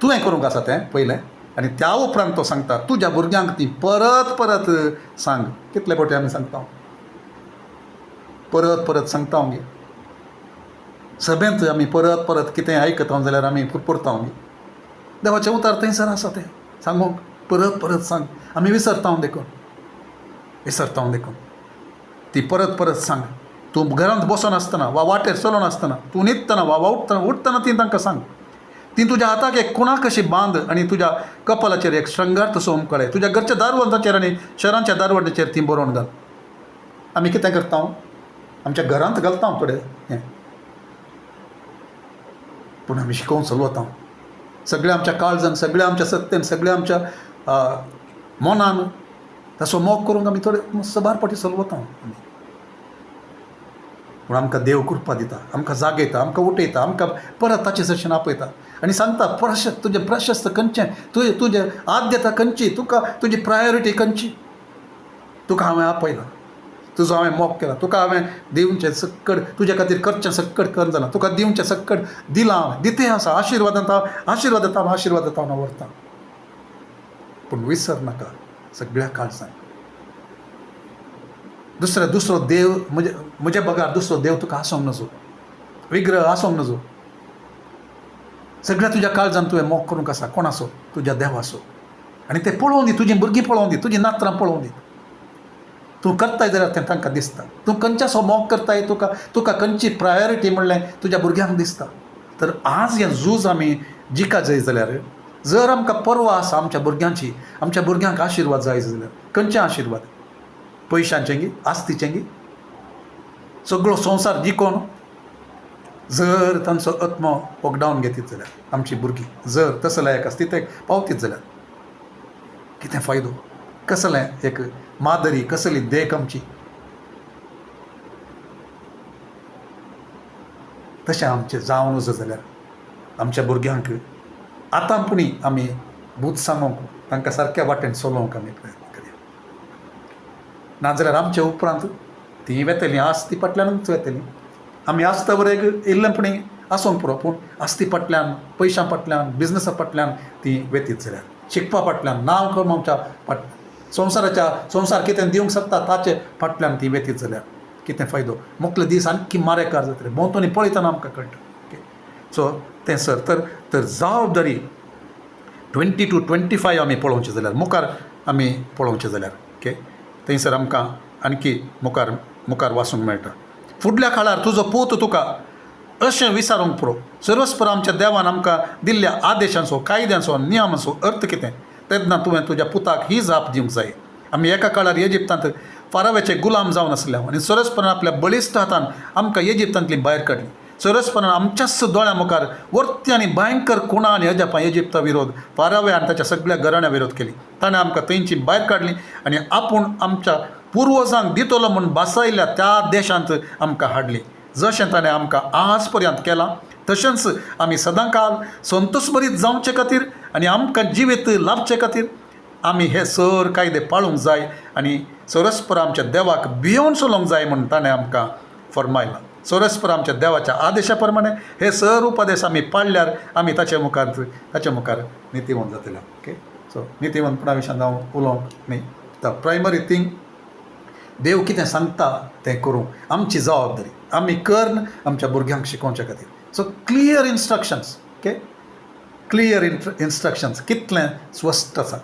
तुवें करूंक आसा तें पयलें आनी त्या उपरांत तो सांगता तुज्या भुरग्यांक ती परत परत सांग. कितले फावटी आमी सांगता, परत परत सांगता गे. सभेंत आमी परत परत कितें आयकता जाल्यार आमी पुरता गे. देवाचें उतर थंयसर आसा तें सांगूंक, परत परत सांग. आमी विसरता देखून ती परत परत सांग. तूं घरांत बसून आसतना वा वाटेर चलून आसतना, तूं न्हिदतना वा उठतना ती तांकां सांग. ती तुज्या हाताक एक कुणाक कशी बांद आनी तुज्या कपालाचेर एक श्रृंगार तसो उमकळे. तुज्या घरच्या दारवंताचेर आनी शहरांच्या दारवंताचेर ती बरोवन घाल. आमी कितें करता, आमच्या घरांत घालता थोडें हें, पूण आमी शिकोवन चलवता. सगळें आमच्या काळजान, सगळें आमच्या सत्यान, सगळें आमच्या मनान तसो मोग करूंक आमी थोडे सबार फावटी चलवता. पूण आमकां देव कृपा दिता, आमकां जागयता, आमकां उठयता, आमकां परत ताचे दर्शन आपयता. आनी सांगता तुजें प्रशस्त खंयचें तुजें आद्यता खंयची तुजी प्रायोरिटी खंयची तुका हांवें आपयलां तुजो हांवें मोग केला तुका हांवें दिवचें सक्कड तुजे खातीर करचें सक्कड कर जालां तुका दिवचें सक्कड दिलां हांवें दितें आसा आशिर्वादांत हांव व्हरतां पूण विसर नाका सगळ्या काळजांत दुसरो देव म्हजे बगार दुसरो देव तुका आसूंक नजो विग्रह आसूंक नजो सगळ्या तुज्या काळजांत तुवें मोग करूंक आसा कोण आसो तुज्या देव आसो आनी तें पळोवन दी तुजीं भुरगीं पळोवन दी तुजीं नात्रां पळोवन दी तूं करताय जाल्यार तें तांकां दिसता तूं खंयच्यासो मोग करताय तुका खंयची प्रायोरिटी म्हणलें तुज्या भुरग्यांक दिसता तर आज हें झूज आमी जिका जाय जाल्यार जर आमकां परवा आसा आमच्या भुरग्यांक आशिर्वाद जाय जाल्यार खंयचे आशिर्वाद पयशांचें गी आस्तीचें गी सगळो संवसार जिखोन जर तांचो आत्मो वखदावन घेतीत जाल्यार आमची भुरगीं जर तसो लायक स्थितीक पावतीत जाल्यार कितें फायदो कसलें एक मादरी कसली देख आमची तशें आमचें जावं नजो जाल्यार आमच्या भुरग्यांक आतांपुणी आमी भूत सांगूंक तांकां सारक्या वाटेन चलोवंक आमी प्रयत्न करया नाजाल्यार आमचे उपरांत तीं वेतलीं आस्ती फाटल्यानूच वेतलीं आमी आसता बरें इल्लेपणी आसूंक पुरो पूण आस्ती फाटल्यान पयशां फाटल्यान बिजनसा फाटल्यान तीं वेतीत जाल्यार शिकपा फाटल्यान नांव कमोवच्या संवसार कितें दिवंक शकता ताचे फाटल्यान ती वेतीत जाल्यार कितें फायदो मुखले दीस आणखी मारेकार जातले भोंवतणी पळयतना आमकां कळटा ओके सो तें सर तर जबाबदारी 20 to 25 आमी पळोवचें जाल्यार मुखार आमी पळोवचें जाल्यार ओके थंयसर आमकां आणखी मुखार वाचूंक मेळटा फुडल्या काळार तुजो पूत तुका अशें विचारूंक पुरो सर्वस्पर आमच्या देवान आमकां दिल्ल्या आदेशांचो कायद्यांचो नियमांचो अर्थ कितें तेन्ना तुवें तुज्या पुताक ही जाप दिवंक जाय आमी एका काळार इजिप्तांत फारावाचे गुलाम जावन आसल्या आनी सरसपणान आपल्या बळिश्ट हातान आमकां इजिप्तांतली भायर काडली सरसपणान आमच्याच दोळ्या मुखार वर्ती आनी भयंकर खुणां आनी अजापां इजिप्ता विरोध फारावे आनी ताच्या सगळ्या घराण्या विरोध केली ताणें आमकां थंयची भायर काडली आनी आपूण आमच्या पुर्वजांक दितलो म्हूण भासायल्या त्या देशांत आमकां हाडली जशें ताणें आमकां आज पर्यंत केलां तशेंच आमी सदांकाळ संतोश भरीत जावचे खातीर आनी आमकां जिवीत लाभचे खातीर आमी हे सर कायदे पाळूंक जाय आनी सरस्पर आमच्या देवाक भियोन चलोवंक जाय म्हूण ताणें आमकां फरमायलां सरस्पर आमच्या देवाच्या आदेशा प्रमाणे हे सर उपदेश आमी पाळल्यार आमी ताचे मुखार नितीवंत जातले ओके सो नितीवंतपणा विशयान हांव उलोवंक न्ही द प्रायमरी थिंग देव कितें सांगता तें करूंक आमची जबाबदारी आमी करन आमच्या भुरग्यांक शिकोवच्या खातीर so clear instructions okay clear instructions कितलें स्वस्त आसा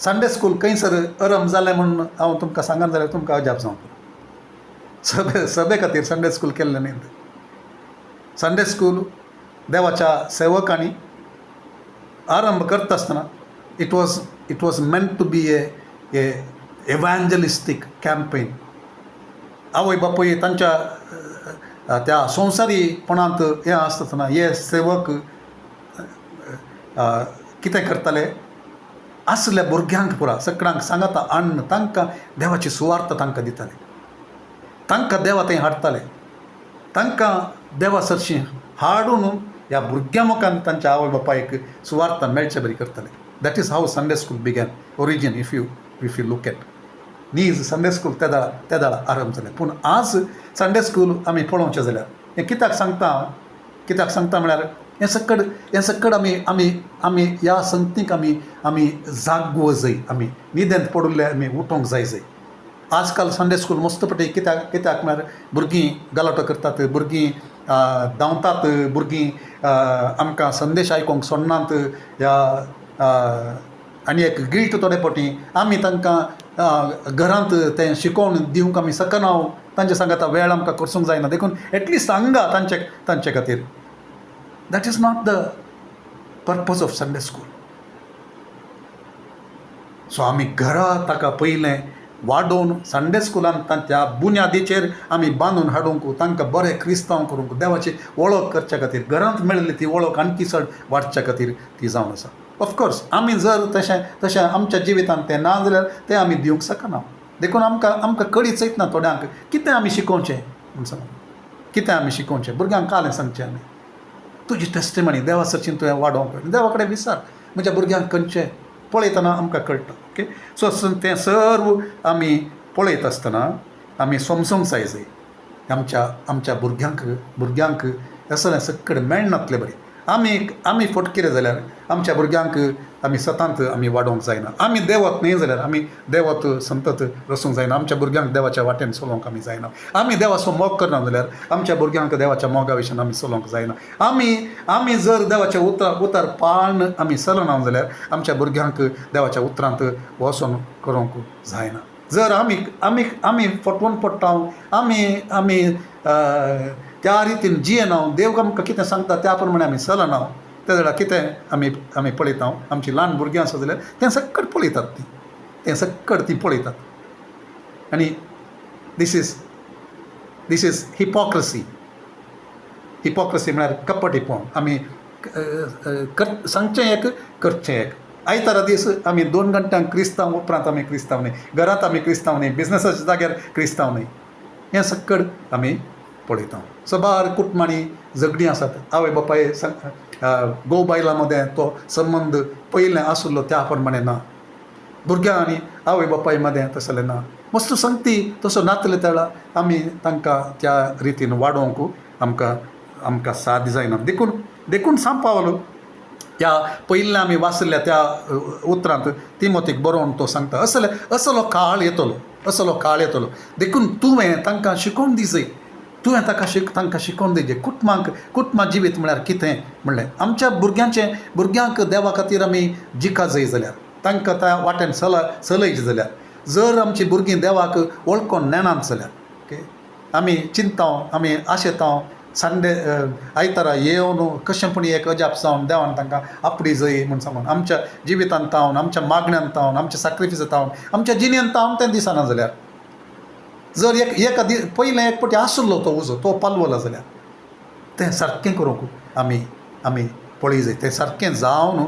संडे स्कूल खंयसर अरम जालें म्हणून हांव तुमकां सांगन जाल्यार तुमकां अजाप जावं सभे खातीर संडे स्कूल केल्लें न्ही संडे स्कूल देवाच्या सेवकांनी आरंभ करता आसतना it was meant to be a evangelistic campaign आवय बापूय तांच्या त्या संवसारीपणांत हें आसतना हे सेवक कितें करताले असल्या भुरग्यांक पुरा सगळ्यांक सांगता अन्न तांकां देवाची सुवार्ता तांकां दिताले तांकां देवा थंय हाडटाले तांकां देवा सरशी हाडून ह्या भुरग्यां मुखार तांच्या आवय बापायक सुवार्ता मेळचे बरी करताले that is how Sunday school began origin if you look at these Sunday school त्या दाळा आरंभ जालें पूण आज संडे स्कूल आमी पळोवचें जाल्यार हें कित्याक सांगता म्हळ्यार हें सक्कड आमी ह्या संगतीक आमी जागो जाय आमी न्हिदेंत पडुल्ले आमी उठोवंक जाय आजकाल संडे स्कूल मस्तपटी कित्याक म्हळ्यार भुरगीं गलाटो करतात भुरगीं धांवतात भुरगीं आमकां संदेश आयकूंक सोडनात ह्या आनी एक गिल्ट थोडे फावटी आमी तांकां घरांत तें शिकोवन दिवंक आमी शकना तांचे सांगात वेळ आमकां करसूंक जायना देखून एटलिस्ट सांगा तांचे खातीर that is not the purpose of Sunday school so आमी घरा ताका पयलें वाडोवन संडे स्कुलान त्या बुन्यादीचेर आमी बांदून हाडूंक तांकां बरें क्रिस्तांव करूंक देवाची वळख करचे खातीर घरांत मेळिल्ली ती वळख आणकी चड वाडच्या खातीर ती जावन आसा ऑफकोर्स आमी जर तशें आमच्या जिवितांत तें ना जाल्यार तें आमी दिवंक शकना देखून आमकां कळीच येतना थोड्यांक कितें आमी शिकोवचें म्हूण सांग कितें आमी शिकोवचें भुरग्यांक कालें सांगचें आमी तुजी टेस्टिमनी देवा सरचीन तुवें वाडोवंक देवा कडेन विचार म्हज्या भुरग्यांक खंयचें पळयतना आमकां कळटा ओके सो तें सर्व आमी पळयत आसतना आमी समजूंक जाय आमच्या भुरग्यांक असलें सक्कड मेळनातलें बरें आमी फटकिरे जाल्यार आमच्या भुरग्यांक आमी सतत आमी वाडोवंक जायना आमी देवत न्ही जाल्यार आमी देवत संतत वचूंक जायना आमच्या भुरग्यांक देवाच्या वाटेन चलोवंक आमी जायना आमी देवाचो मोग करना जाल्यार आमच्या भुरग्यांक देवाच्या मोगा विशीं आमी चलोवंक जायना आमी जर देवाच्या उतर पाळन आमी चलना जाल्यार आमच्या भुरग्यांक देवाच्या उतरांत वचोन करूंक जायना जर आमी फटवून पडटा आमी त्या रितीन जियेना देव आमकां कितें सांगता त्या प्रमाणे आमी चलना त्या वेळार कितें आमी पळयता आमची ल्हान भुरगीं आसा जाल्यार तें सक्कड पळयतात तें सक्कड ती पळयतात आनी दीस इज हिपोक्रसी म्हळ्यार कपटीपण आमी सांगचें एक करचें एक आयतारा दीस आमी 2 घंट्यांक क्रिस्तांव उपरांत आमी क्रिस्तांव न्ही घरांत आमी क्रिस्तांव न्ही बिझनसाच्या जाग्यार क्रिस्तांव न्ही हें सक्कड आमी पळयता सबार कुटुंबांनी झगडीं आसात आवय बापाय घोव बायलां मदें तो संबंद पयलें आशिल्लो त्या प्रमाणे ना भुरग्यां आनी आवय बापाय मदें तसलें ना मस्त संगती तसो नातले त्या वेळार आमी तांकां त्या रितीन वाडोवंक आमकां साद जायना देखून सांपावलो त्या पयल्या आमी वाचल्या त्या उतरांत तिमोथीक बरोवन तो सांगता असलो काळ येतलो देखून तुवें तांकां शिकोवन दिजय तुवें तांकां शिकोवन दिजे कुटुंबां जिवीत म्हळ्यार कितें म्हणलें आमच्या भुरग्यांक देवा खातीर आमी जिका जाय जाल्यार तांकां त्या वाटेन चलयचे जाल्यार जर आमचीं भुरगीं देवाक वळखून नेनात जाल्यार ओके आमी चिंताव आमी आशेताव संडे आयतारा येवन कशेंपणी एक अजाप जावन देवान तांकां आपडी जय म्हूण सांगून आमच्या जिवितांत तावन आमच्या मागण्यांत तावन आमच्या सॅक्रिफिसांत तावन आमच्या जिणेंत तावन तें दिसना जाल्यार जर पयलें एक पटी आशिल्लो तो उजो तो पालवला जाल्यार तें सारकें करूंक आमी पळय जाय तें सारकें जावन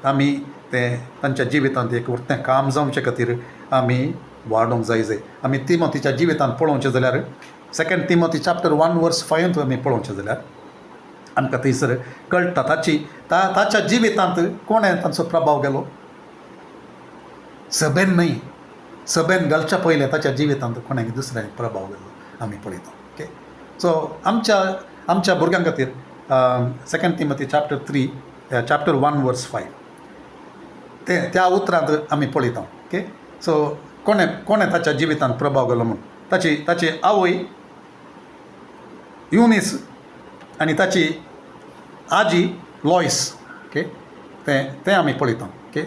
आमी तें तांच्या जिवितांत एक उरतें काम जावचे खातीर आमी वाडोवंक जाय आमी तिमोथीच्या जिवितांत पळोवचें जाल्यार 2 तिमोथी चॅप्टर 1 वर्स 5 आमी पळोवचें जाल्यार आमकां थंयसर कळटा ताच्या जिवितांत कोणें तांचो प्रभाव गेलो सभेन घालच्या पयलें ताच्या जिवितांत कोणाक दुसऱ्याक प्रभाव गेलो आमी पळयता ओके सो आमच्या भुरग्यां खातीर 2 तिमोथी चॅप्टर 1 वर्स 5 त्या उतरांत आमी पळयता ओके सो कोणें ताच्या जिवितांत प्रभाव गेलो म्हणून ताची आवय युनिस आनी ताची आजी लॉयस ओके तें आमी पळयता ओके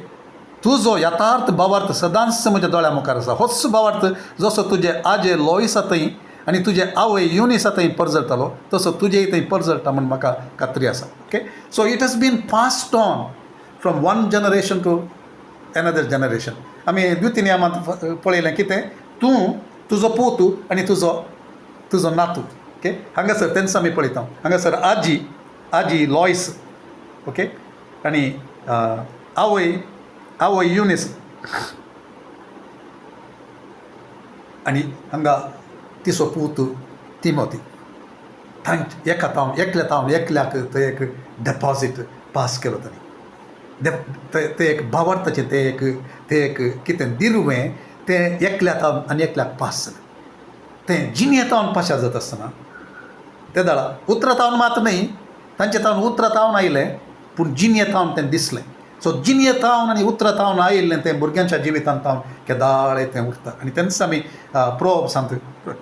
तुजो यथार्थ भावार्थ सदांच म्हज्या दोळ्या मुखार आसा होच भावार्थ जसो तुजे आजे लॉयसा थंय आनी तुजे आवय युनिसा थंय परजळटालो तसो तुजेय थंय परजळटा म्हूण म्हाका खात्री आसा okay so it has been passed on from one generation to another generation आमी द्वितीय नियमांत पळयलें कितें तुजो पोतू आनी तुजो नातू ओके हांगासर तेंच आमी पळयता हांगासर आजी लॉयस ओके आनी आवय युनिस आनी हांगा तिचो पूत तिमोथी थंय एकल्याक थंय एक डेपॉजीट पास केलो तांणी ते एक भावार्थाचें ते एक कितें दिरवें तें एकल्याक आनी एकल्याक पास जालें तें जिनियेतावन पाशा जाता आसतना ते दाळा उतरातावन मात न्ही तांचे तावन उतरातावन आयलें पूण जिनियेतावन तें दिसलें सो जिनियेतावन आनी उतरातावन आयिल्लें तें भुरग्यांच्या जिवितांत तावन केदाळें तें उरता आनी तेंच आमी प्रोवर्ब्सांत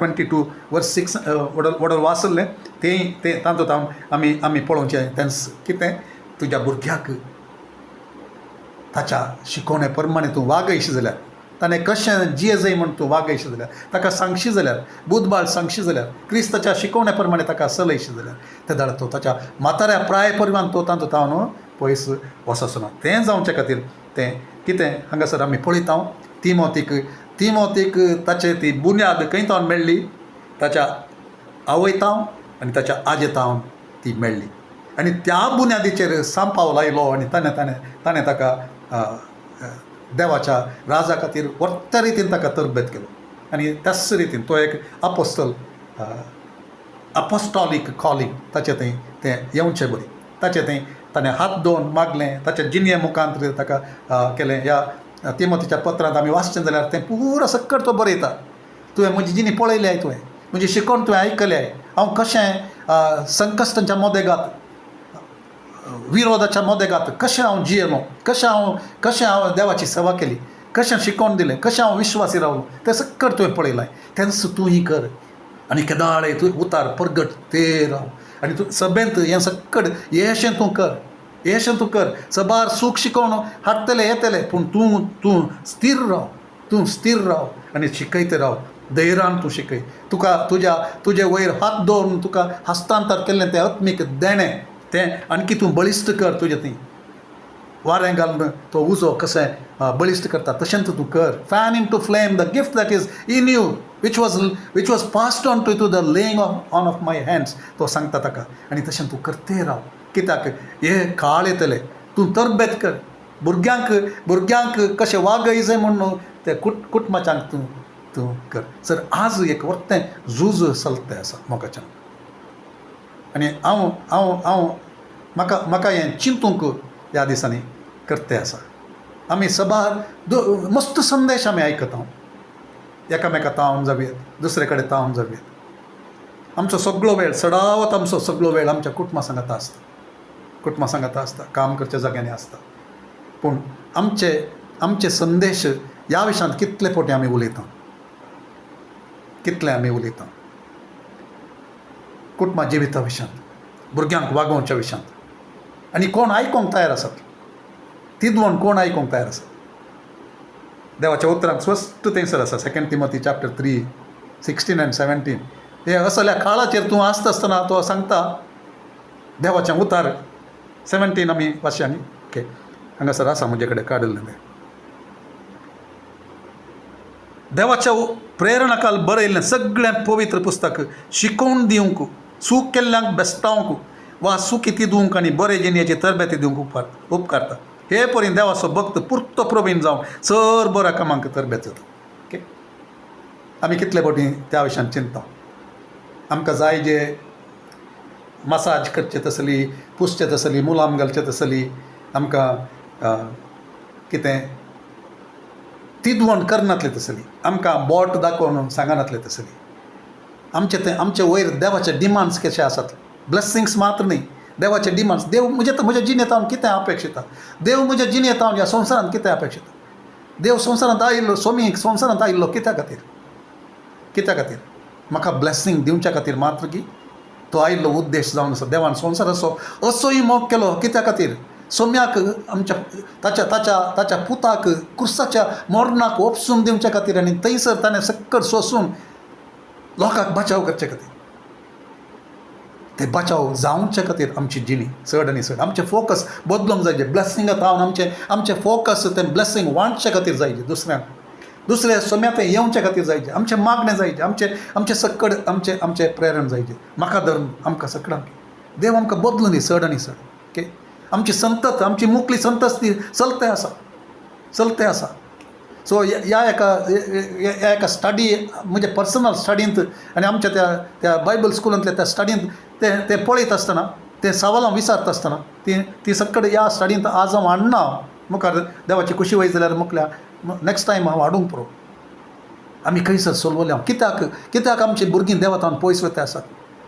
22 वर्स 6 वडर वाचल्लें तें तांतूंत आमी पळोवचें तेंच कितें तुज्या भुरग्याक ताच्या शिकोवणे प्रमाणे तूं वागयशी जाल्यार ताणें कशें जिये जाय म्हूण तूं वागयशी जाल्यार ताका सांगशी जाल्यार बुधबाळ सांगशी जाल्यार क्रिस्ताच्या शिकोवणे प्रमाणे ताका चलयशी जाल्यार ते दाळ तो ताच्या म्हाताऱ्या प्राय परिवान तो तांतूंत तावन पयस वचचो ना तें जावचे खातीर तें कितें हांगासर आमी पळयता तिमोथीक ताचे ती बुन्याद खंय तावन मेळ्ळी ताच्या आवय तावन आनी ताच्या आजे तावन ती मेळ्ळी आनी त्या बुन्यादीचेर सांपाव लायलो आनी ताणें ताका देवाच्या राजा खातीर वर्त्या रितीन ताका तरबेत केलो आनी त्याच रितीन तो एक अपोस्तल अपोस्टॉलीक कॉलिंग ताचें थंय तें येवचें बरी ताचें थंय ताणें हात दोवन मागलें ताच्या जिणये मुखांत्र ताका केलें. ह्या तिमोथीच्या पत्रांत आमी वाचचें जाल्यार तें पुरो सकट तो बरयता. तुवें म्हजी जिणी पळयल्या तुवें म्हजी शिकवण तुवें आयकल्या हांव कशें संकश्टांच्या मोदेगांत विरोधाच्या मोदेगांत कशें हांव जियेलो कशें हांव देवाची सेवा केली कशें शिकोवन दिलें कशें हांव विश्वासी रावलो तें सकट तुवें पळयलां. तेंच तूंय कर आनी केदाळे तूं उतार परगट ते राव आनी तूं सभेंत हें सकट हेशें तूं कर. सबार सूख शिकोवन हाडटले येतले पूण तूं स्थिर राव आनी शिकयत राव. धैर्यान तूं शिकय. तुका तुजे वयर हात दवरून तुका हस्तांतर केल्लें तें आत्मीक देणें तें आणकी तूं बळिश्ट कर. तुजें थंय वारें घालून तो उजो कशें बळिश्ट करता तशेंच तूं कर. Fan into flame the gift that is in you which was passed on to the laying on of my hands तो सांगता ताका. आनी तशें तूं करते राव. कित्याक हे काळ येतले तूं तरबेत कर. भुरग्यांक कशें वागय जाय म्हणून ते कुटुंबाच्यांक तूं कर. सर आज एक व्हडलें झूज चलतें आसा मोगाच्यान आनी हांव म्हाका हें चिंतूंक ह्या दिसांनी करते आसा. आमी सबार मस्त संदेश आमी आयकता एकामेका तावन जावयेत दुसरे कडेन तावन जावयेत. आमचो सगळो वेळ सडावत आमचो सगळो वेळ आमच्या कुटुंबा सांगात आसता काम करच्या जाग्यांनी आसता. पूण आमचे संदेश ह्या विशयांत कितले फावटी आमी उलयता कुटुंबा जिविता विशयांत भुरग्यांक वागोवच्या विशयांत आनी कोण आयकोंक तयार आसात तिदवण कोण आयकोंक तयार आसात. देवाच्या उतरांत स्पश्ट थंयसर आसा 2 तिमोथी चॅप्टर 3:16 and 17. हे असल्या काळाचेर तूं आसता आसतना तो सांगता देवाचें उतार 17 आमी वाचया न्ही. ओके हांगासर आसा म्हजे कडेन काडिल्लें तें. देवाच्या प्रेरणाकाल बरयल्लें सगळें पवित्र पुस्तक शिकोवन दिवंक सूख केल्ल्यांक बेस्तावंक वा सुखी तिदूंक आनी बरे जिणेची तरबेती दिवंक उपकारता. हे पर्यंत देवाचो भक्त पुर्तो प्रवीण जावन चड बऱ्या कामांक तरबेत जाता. ओके आमी कितले फावटी त्या विशयान चिंतता. आमकां जाय जे मसाज करचे तसली पुसचे तसली मुलाम घालचे तसली आमकां कितें तिदवण करनातले तसली आमकां बोट दाखोवन सांगनातले तसली आमचे वयर देवाचे डिमांड्स कशे आसात. ब्लेसिंग्स मात्र न्ही देवाचे डिमांड्स. देव म्हज्या जिणेंत हांव कितें अपेक्षिता देव म्हज्या जिणेंत हांव ह्या संवसारांत कितें अपेक्षिता. देव संवसारांत आयिल्लो सोमीक संवसारांत आयिल्लो कित्या खातीर म्हाका ब्लेसिंग दिवच्या खातीर मात्र की तो आयिल्लो उद्देश जावन आसा. देवान संवसार असोय मोग केलो कित्या खातीर सोम्याक आमच्या ताच्या पुताक क्रुसाच्या मरणाक ओपसून दिवच्या खातीर आनी थंयसर ताणें सक्कट सोंसून लोकांक बचाव करचे खातीर. ते बचाव जावचे खातीर आमची जिणी चड आनी चड आमचें फोकस बदलूंक जायचे. ब्लेसिंगांत रावन आमचें फोकस तें ब्लेसिंग वांटचे खातीर जायचें. दुसरे सोम्यात येवचे खातीर जायचे. आमचें मागणें जायचें. आमचें सक्कड आमचें प्रेरण जायचें. म्हाका धरून आमकां सगळ्यांक देव आमकां बदलूं दी चड आनी चड. ओके आमची संतत आमची मुखली संतत ती चलते आसा. सो ह्या एका स्टडी म्हणजे पर्सनल स्टडींत आनी आमच्या त्या बायबल स्कुलांतल्या त्या स्टडींत ते पळयत आसतना ते सवालां विचारता आसतना ती सक्कड ह्या स्टडींत आज हांव हाडना. मुखार देवाची खुशी वयत जाल्यार मुखल्या नेक्स्ट टायम हांव हाडूंक पुरो. आमी खंयसर सोलवले हांव कित्याक आमची भुरगीं देवातान पयस वता आसात.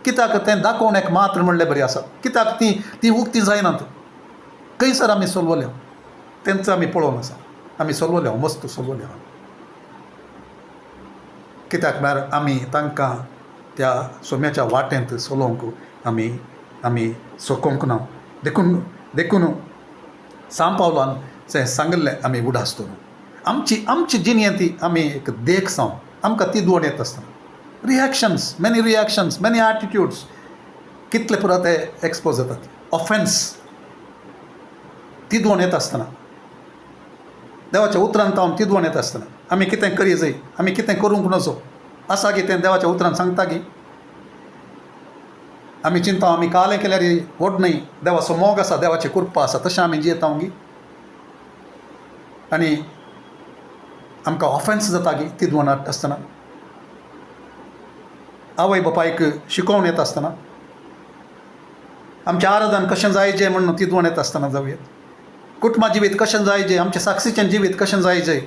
कित्याक तें दाखोवन एक मात्र म्हणलें बरी आसा. कित्याक ती उक्ती जायनात. खंयसर आमी सोलवले तेंच आमी पळोवन आसा. आमी सोलवले मस्त सोलवले. कित्याक म्हळ्यार आमी तांकां त्या सोम्याच्या वाटेंत चलोवंक आमी सोकोंक ना. देखून सांव पावलान तें सांगलें आमी उडास दवरून आमची जिणेंत आमी एक देख जावन आमकां ती दोन येत आसतना मेनी रिएक्शन्स मेनी एटिट्यूड्स कितले पुरो ते एक्सपोज जातात. ऑफेन्स ती दोन येत आसतना देवाच्या उतरांत हांव ती दोन येत आसतना आमी कितें करी जाय आमी कितें करूंक नजो आसा की तें देवाच्या उतरांत सांगता की आमी चिंता आमी कालें केल्यार व्हड न्हय. देवाचो मोग आसा देवाची कृपा आसा तशें आमी जियेता गी आनी आमकां ऑफेन्स जाता गी ती दोन आसतना आवय बापायक शिकवून येत असताना, आमचें आराधन कशें जायचें म्हणून तिदवण येत असताना जावयात. कुटुंबा जिवीत कशें जायचें, आमचें साक्षीचें जिवीत कशें जायचें,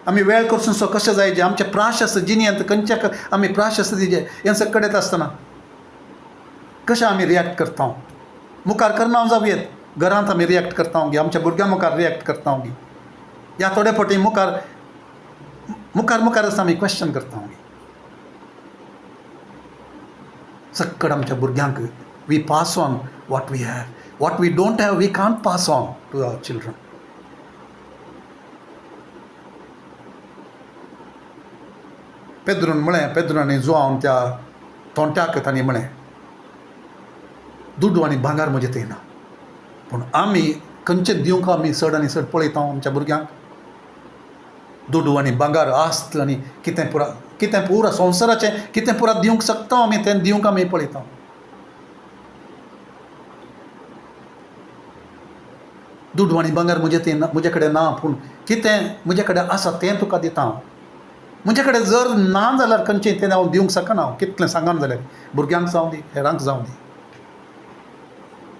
आमी वेळ करसून सो कशें जायचें, आमचें प्राशस्त जिणेंत खंयच्या आमी प्राशस्त दिजें हें सगळें कळत असताना कशें आमी रियॅक्ट करता, मुखार करना जावयात. घरांत आमी रियॅक्ट करता गी, आमच्या भुरग्यां मुखार रियॅक्ट करता गी, या थोडे फावटी मुखार मुखार मुखारच आमी क्वेश्चन करता गी. सक्कड आमच्या भुरग्यांक we pass on what we have, what we don't have we can't pass on to our children. पेद्रून म्हळें, पेद्रांनी जुआवन त्या तोंट्याक तांणी म्हळें, दूद आनी भांगर म्हजें तें ना, पूण आमी खंयचें दिवंक आमी चड आनी चड पळयता आमच्या भुरग्यांक. दूद आनी भांगर, आस्त आनी कितें पुरा संवसाराचें कितें पुरा दिवंक शकता आमी तें दिवंक आमी पळयता. दूद आनी भांगर म्हजें तें म्हजे कडेन ना, पूण कितें म्हजे कडेन आसा तें तुका दिता. म्हजे कडेन जर ना जाल्यार खंयचें तें हांव दिवंक शकना. हांव कितलें सांगन जाल्यार भुरग्यांक जावं दी, हेरांक जावं दी,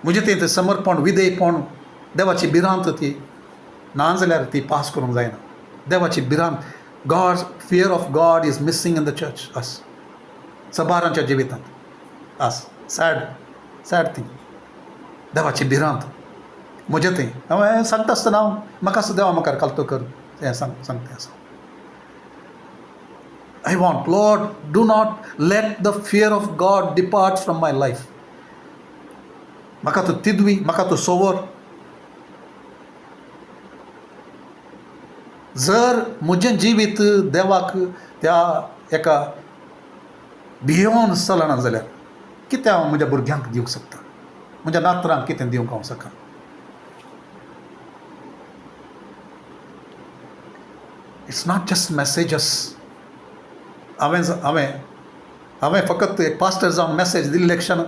म्हजें तें समर्पण, विधेयपण, देवाची भिरांत ती ना जाल्यार ती पास करूंक जायना. देवाची भिरांत, God, fear of God is missing in the church. आस सबारांच्या जिवितांत आस सॅड थिंग. देवाची भिरांत म्हजें तें हांवें सांगता आसतना म्हाका सुद्दां देवा मुखार कालतो कर तें सांगता आसा. I want, Lord, do not let the fear of God depart from my life. म्हाका तूं तिदवी, म्हाका तूं सवर. जर म्हजें जिवीत देवाक त्या एका भियोन चलना जाल्यार कितें हांव म्हज्या भुरग्यांक दिवंक शकता, म्हज्या नातरांक कितें दिवंक हांव शकना. It's not just messages. हांवें फकत एक पास्टर जावन मॅसेज दिल्ले क्षण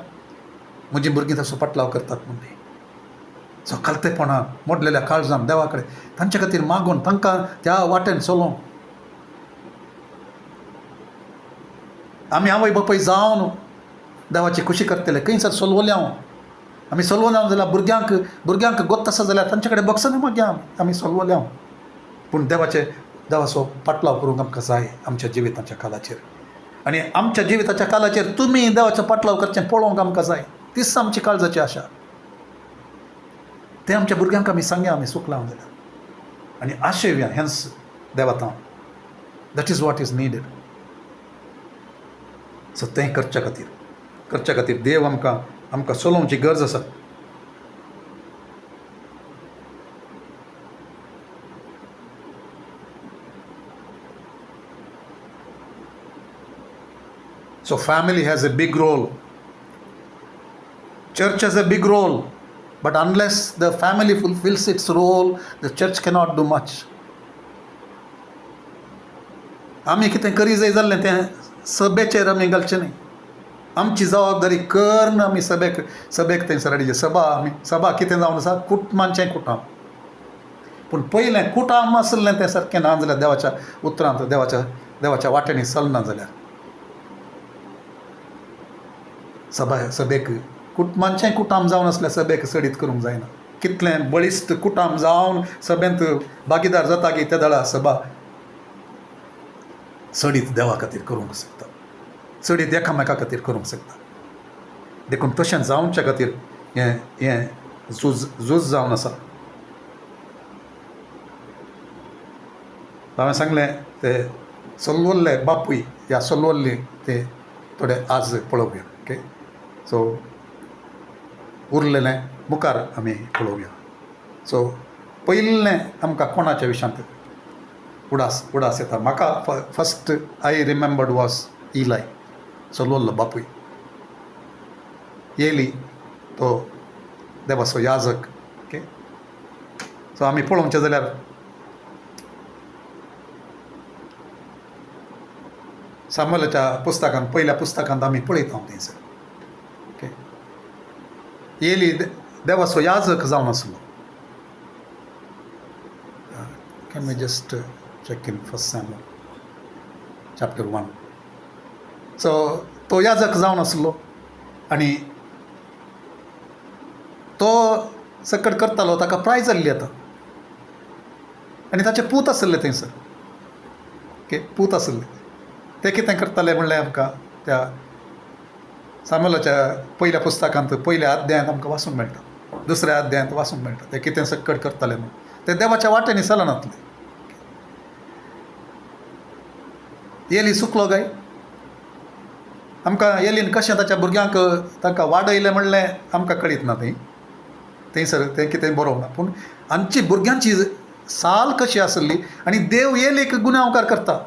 म्हजीं भुरगीं तसो पटलाव करतात म्हणून सो कलतेपणान मोडलेल्या काळजान देवा कडेन तांचे खातीर मागून तांकां त्या वाटेन चलोवन आमी आवय बापूय जावन देवाची खुशी करतले. खंयसर चलवले आमी चलवले जाल्यार भुरग्यांक गोत आसा जाल्यार तांचे कडेन बक्षना मागया आमी चलवले. पूण देवाचो पाटलाव करूंक आमकां जाय आमच्या जिविताच्या कालाचेर. आनी आमच्या जिविताच्या कालाचेर तुमी देवाचो पाटलाव करचें पळोवंक आमकां जाय. तीच आमची काळजाची आशा. तें आमच्या भुरग्यांक आमी सांगया आमी चुकलां जाल्यार आनी आशयव्या हेंच देवातां. That is what is needed. सो तें करच्या खातीर देव आमकां चलोवची गरज आसा. So family has a big role. Church has a big role. But unless the family fulfills its role, the church cannot do much. आमी कितें करी जाय जाल्लें तें सभेचेर आमी घालचें न्ही. आमची जबाबदारी करन आमी सभेक थंयसर हाडचें. सभा कितें जावन आसा, कुटुंबांचें कुटाम. पूण पयलें कुटाम आसलें तें सारकें ना जाल्यार देवाच्या उतरांत देवाच्या वाटेनी चलना जाल्यार सभेक कुटुंबांचें कुटाम जावन आसल्यार सभेक सडीत करूंक जायना. कितलें बळिश्ट कुटाम जावन सभेंत भागीदार जाता की त्या दळा सभा सडीत देवा खातीर करूंक शकता, सडीत एकामेका खातीर करूंक शकता. देखून तशें जावच्या खातीर हें झूज जावन आसा. हांवें सांगलें ते चलवल्ले बापूय ह्या चलवल्ली ते थोडे आज पळोवया. ओके, सो उरलेलें मुखार आमी पळोवया. सो पयलें आमकां कोणाच्या विशयांत उडास येता. म्हाका फस्ट आय रिमेंबर्ड वॉज इलाय, चलवल्लो बापूय. एली तो देवाचो याजक. ओके, सो आमी पळोवचें जाल्यार सामुएलाच्या पुस्तकांत पयल्या पुस्तकांत आमी पळयता थंयसर. ओके, एली देवाचो याजक जावन आसलो. Can we just check in 1 Samuel chapter 1. So तो याजक जावन आसलो आनी तो सकट करतालो, ताका प्रायज जाल्ली आतां. आनी ताचे पूत आसले थंयसर, ओके, पूत आसले. ते कितें करताले म्हणल्यार आमकां त्या सामुएलाच्या पयल्या पुस्तकांत पयल्या अध्यायांत आमकां वाचूंक मेळटा, दुसऱ्या अध्यायांत वाचूंक मेळटा ते कितें सकट करताले म्हणून. ते देवाच्या वाटेनी चलनातले. एली चुकलो काय? आमकां एलीन कशें ताच्या भुरग्यांक तांकां वाडयलें म्हणलें आमकां कळीत ना. थंयसर तें कितें बरोवंक ना. पूण आमची भुरग्यांची साल कशी आसली आनी देव एलीक गुन्यांवकार करता.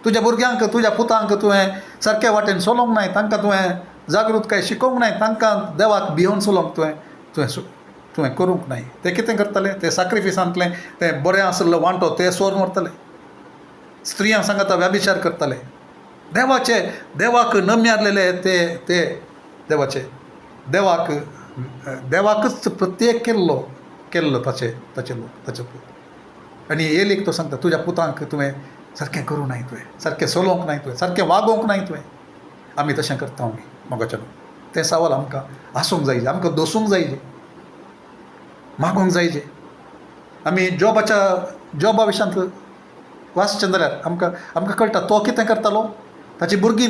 तुज्या भुरग्यांक, तुज्या पुतांक तुवें सारके वाटेन चलोवंक नाय, तांकां तुवें जागृताय शिकोवंक नाय, तांकां देवाक भिवून चलोवंक तुवें करूंक नाय. ते कितें करताले? ते सॅक्रिफिसांतलें तें बरें आसलें वांटो ते सोरून व्हरताले. स्त्रियां सांगाता व्याभिचार करताले. देवाक नम्यारलेले ते देवाकच प्रत्येक केल्लो ताचे पूत. आनी एलीक तो सांगता तुज्या पुतांक तुवें सारकें करूं नाय, तुवें सारकें चलोवंक नाय, तुवें सारकें वागोवंक नाय. तुवें आमी तशें करता मोगाचें. तें सवाल आमकां आसूंक जायचे, आमकां दोसूंक जायचे, मागोवंक जायचे. आमी जॉबा विशयांत वाचचें जाल्यार आमकां कळटा तो कितें करतालो. ताची भुरगीं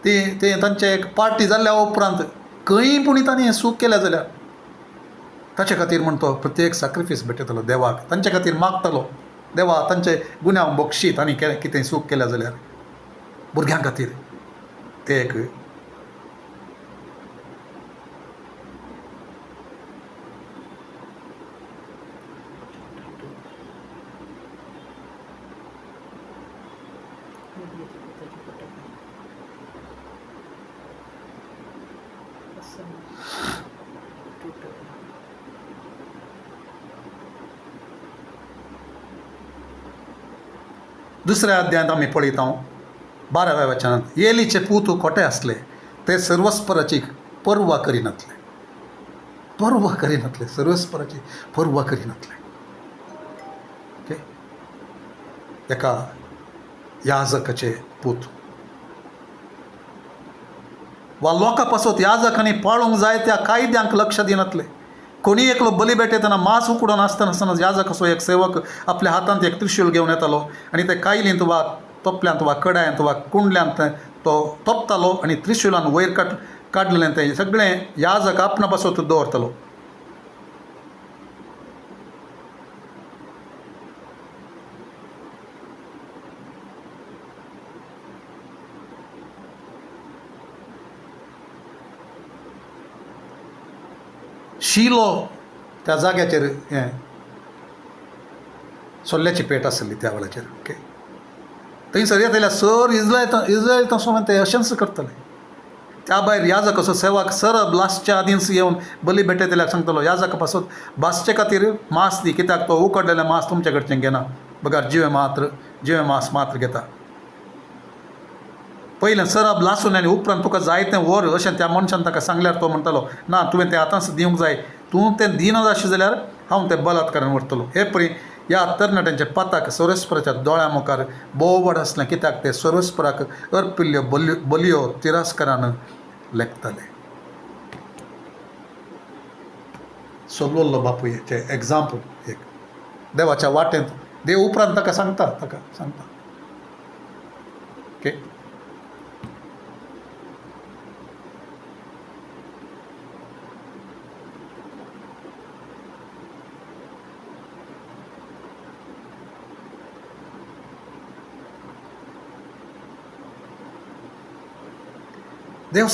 ती तांचे एक पार्टी जाल्ल्या उपरांत खंयी पूण तांणी सूख केल्या जाल्यार ताचे खातीर म्हण तो प्रत्येक सॅक्रिफीस भेटयतालो देवाक. तांचे खातीर मागतालो देवा तांचे गुन्यांव बक्षीत आनी कितें सूख केल्या जाल्यार भुरग्यां खातीर. ते एक दुसऱ्या अध्यायांत आमी पळयता 12व्या वचनांत एलीचे पूत खोटे आसले, ते सर्वस्पराची पर्वा करिनातले. सर्वस्पराची पर्वा करिनातले. ओके, एका याजकाचे पूत वा लोकां पासत याजकांनी पाळूंक जाय त्या कायद्यांक लक्ष दिनातले. कोणी एकलो बली भेटयतना मांस उकडून आसतना याजक असो एक सेवक आपल्या हातांत एक त्रिशूल घेवन येतालो आनी ते कायलींत वा तोपल्यांत वा कड्यांत वा कुंडल्यांत तो तोपतालो आनी त्रिशुलान वयर काडलेलें तें सगळें याजक आपणा पासत दवरतालो. शिलो त्या जाग्याचेर सोल्ल्याची पेट आसली त्या वेळाचेर. ओके, थंयसर येतल्या सर इज्रायल तसो ते अशेंच करतले. त्या भायर याजक असो सेवक सरब लास्टच्या आदींच येवन बली भेटयतल्याक सांगतलो याजका पासत भाजचे खातीर मांस दी, कित्याक तो उकडलेलें मांस तुमचे कडच्यान घेना, बगार जिवे मांस मात्र घेता. पयलें सरब लासून आनी उपरांत तुका जाय तें व्हर अशें त्या मनशान ताका सांगल्यार तो म्हणटालो ना तुवें तें आतांच दिवंक जाय, तूं तें दिना अशें जाल्यार हांव तें बलात्कारान व्हरतलो. हे परी ह्या तरणाट्यांच्या पाताक सर्वेस्पराच्या दोळ्या मुखार बोवाड आसलें, कित्याक ते सर्वेस्पराक अर्पिल्ल्यो बलयो तिरस्कारान लेखताले. सोल्लोल्लो बापूयेचें एग्जाम्पल एक देवाच्या वाटेंत देव उपरांत ताका सांगता. ओके, देव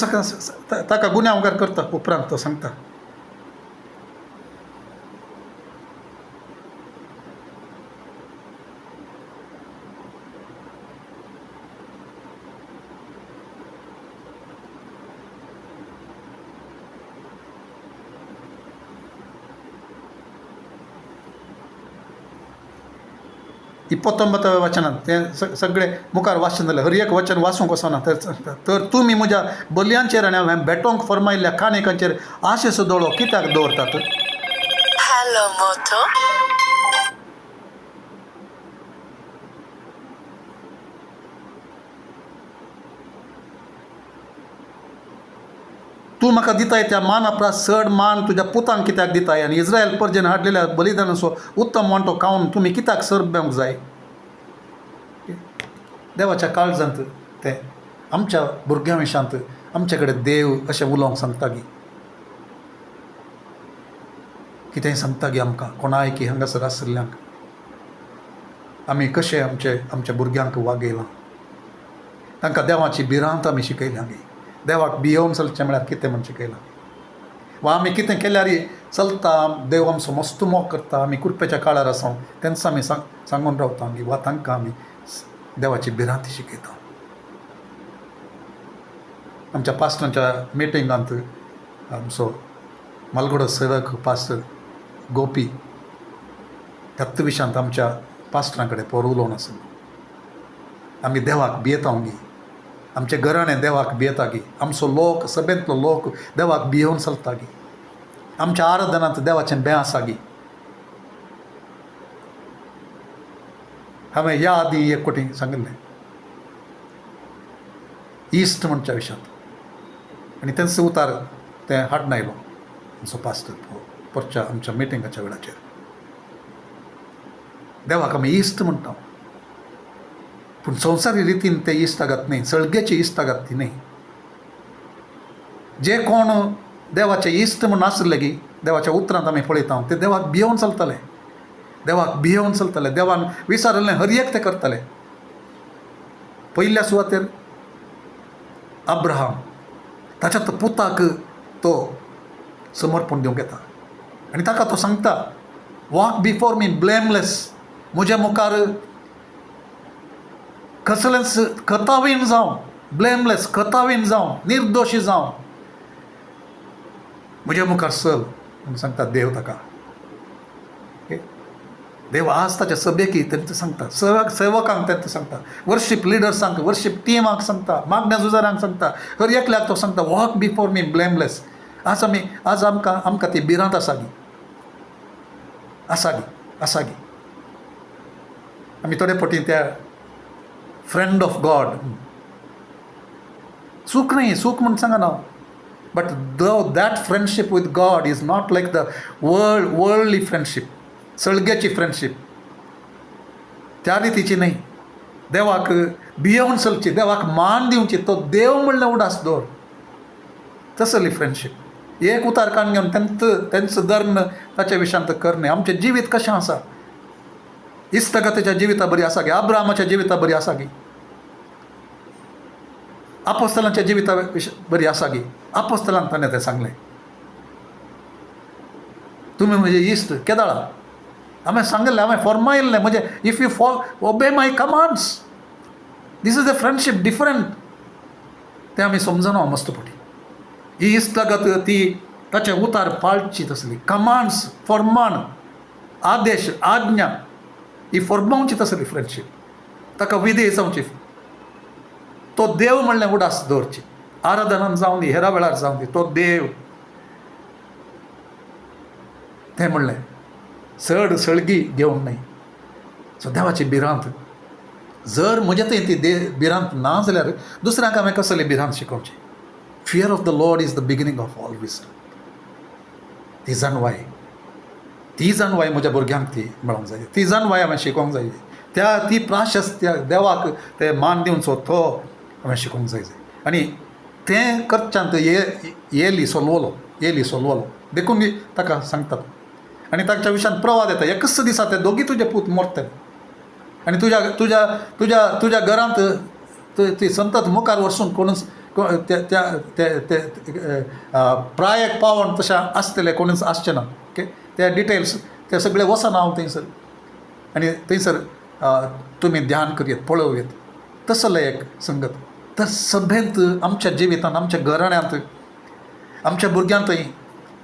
ताका गुन्यांवकार करता उपरांत तो सांगता. इपत्तोंबत्तव्या वचनांत तें सगळें मुखार वाचन जालें. हर एक वचन वाचूंक वचना. तर तुमी म्हज्या बलयांचेर आनी हांवें भेटोवंक फरमायिल्ल्या काणयकांचेर आशेचो दोळो कित्याक दवरतात? Hello Moto. तूं म्हाका दिताय त्या मानापरा चड मान तुज्या पुतांक कित्याक दिताय आनी इज्रायल परजेन हाडलेल्या बलिदानाचो उत्तम वांटो खावन तुमी कित्याक सरबेवंक जाय. देवाच्या काळजांत तें आमच्या भुरग्यां विशांत आमचे कडेन देव अशें उलोवंक सांगता गी. कितेंय सांगता गी आमकां कोणाय की हांगासर आशिल्ल्यांक आमी कशें आमच्या भुरग्यांक वागयलां, तांकां देवाची भिरांत आमी शिकयल्या गी. देवाक भियोवन चलचें म्हळ्यार कितें म्हण शिकयलां. वा आमी कितें केल्यार चलता देव आमचो मस्त मोग करता, आमी कुरपेच्या काळार आसा तेन्ना आमी सांगून रावता गी. वा तांकां आमी देवाची भिरांत शिकयता. आमच्या पास्टरांच्या मिटिंगांत आमचो मालगडो सेवक पास्टर गोपी त्याच विशांत आमच्या पास्टरां कडेन पोर उलोवन आसलो. आमी देवाक भियेता गी, आमचे घराणें देवाक भियेता गी, आमचो लोक सगळ्यांतलो लोक देवाक भियोवन चलता गी, आमच्या आराधनांत देवाचें भें आसा गी. हांवें ह्या आदीं एक कोटी सांगिल्लें इश्ट म्हणच्या विशयांत आनी तेंच उतार तें हाडून आयलो आमचो पास्टर परच्या आमच्या मिटिंगाच्या वेळाचेर. देवाक आमी इश्ट म्हणटा पूण संवसारी रितीन ते इश्टागत न्ही, सळगेची इश्टागत ती न्ही. जे कोण देवाचे इश्ट म्हूण आसले गी देवाच्या उतरांत आमी पळयता ते देवाक भियोवन चलतले, देवाक भियोवन चलतले, देवान विचारलें हर एक ते करतले. पयल्या सुवातेर अब्राहम ताच्या तो पुताक तो समर्पण दिवंक येता आनी ताका तो सांगता वॉक बिफोर मी ब्लेमलेस, म्हज्या मुखार कसलेंच खतावीन जावं, ब्लेमलेस खतावीन जावं, निर्दोशी जावं म्हज्या मुखार चल म्हणून सांगता देव ताका. देव आज ताच्या सभेकी तेंच सांगता, सेवकांक तेंच सांगता, वर्शीप लिडर्सांक, वर्शीप टिमाक सांगता, मागण्या झुजाऱ्यांक सांगता, हर एकल्याक तो सांगता वॉक बिफोर मी ब्लेमलेस. आज आमकां ती भिरांत आसा गी. आमी थोडे फावटी त्या फ्रेंड ऑफ गॉड सूख न्ही, सूख म्हणून सांगना, but that friendship with God is not like the worldly friendship, सळगेची फ्रेंडशीप त्या रितीची न्ही. देवाक भियोवन चलची, देवाक मान दिवची, तो देव म्हणलें उडास दवर, तसली फ्रेंडशीप. एक उतार काडून घेवन तेंच धर्म ताच्या विशांत करणे. आमचें जिवीत कशें आसा, इश्टगतेच्या जिविता बरी आसा गे, अब्राहमाच्या जिविता बरी आसा गी, आपोस्तलांच्या जिविता बरी आसा गी. आपोस्तलांक ताणें तें सांगलें तुमी म्हजे इश्ट केदाळा. हांवें सांगलें, हांवें फॉर्मायल्लें म्हणजे if you obey my commands, this is a friendship different. तें आमी समजना मस्त पटी. ही इश्टगत ती ताचे उतार पाळची तसली, कमांड्स फॉर्मान, आदेश आज्ञा ही फॉर्मावची तसली फ्रेंडशीप. ताका विधेय जावची, तो देव म्हणलें उडास दवरची, आराधनान जावं दी, हेरा वेळार जावं दी, तो देव. तें म्हणलें चड सळगी घेवंक न्हय. सो देवाची भिरांत जर म्हजे थंय ती भिरांत ना जाल्यार दुसऱ्यांक हांवें कसली भिरांत शिकोवची. Fear of the Lord is the beginning of all wisdom. ती जाणवाय म्हज्या भुरग्यांक ती मेळोंक जाय, ती जाणवाय हांवें शिकोवंक जाय. ती प्राशस्त्य देवाक ते मान दिवचो तो हांवें शिकोवंक जाय. आनी तें करच्यांत येली सोलवलो देखून ताका सांगतात आनी ताच्या विशयान प्रवाद येता. एकच दिसा ते दोगी तुजे पूत मरतले आनी तुज्या घरांत ती संतत मुखार वचून कोणूच प्रायक पावण तशें आसतलें कोणूच आसचें ना. ओके, ते डिटेल्स ते सगळे वचना हांव थंयसर आनी थंयसर तुमी ध्यान करयत, पळोवयत. तसलें एक संगत तर सभेंत आमच्या जिवितांत, आमच्या घराण्यांत, आमच्या भुरग्यांतय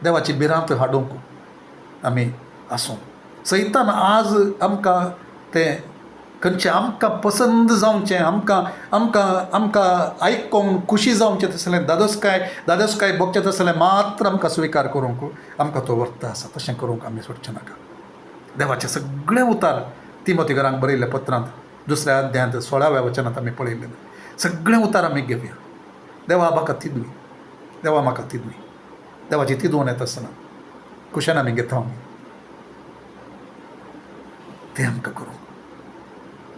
देवाची भिरांत हाडूंक आमी आसूं. सैतान आज आमकां तें खंयचें आमकां पसंद जावचें, आमकां आयकून खुशी जावचें तसलें दादोसकाय भोगचें तसलें मात्र आमकां स्विकार करूंक आमकां तो वर्त आसा. तशें करूंक आमी सोडचें नाका. देवाचे सगळे उतार तिमोथेकारांक बरयल्ल्या पत्रांत 2 अध्यायांत 16व्या वचनांत आमी पळयलेले सगळे उतार आमी घेवया. देवा म्हाका तिदवी, देवा म्हाका तिदून देवाची तिदून येता आसतना कुशान आमी घेता ते आमकां करूं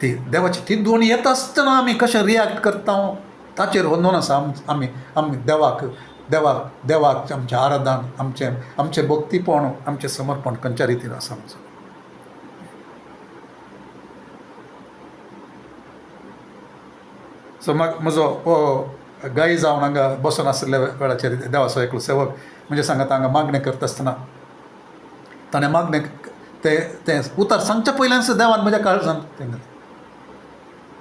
ती देवाची तिदून येता आसतना आमी कशें रिॲक्ट करता ताचेर वंदून आसा आमी आमी देवाक आमचें आराधन आमचें भक्तीपण आमचें समर्पण खंयच्या रितीन आसा आमचो सो म्हजो गाई जावन हांगा बसून आसलेल्या वेळाचेर देवाचो एकलो सेवक म्हणजे सांगात हांगा मागणें करता आसतना ताणें मागणें तें उतार सांगच्या पयल्यानच देवान म्हज्या काळजांत तें घालें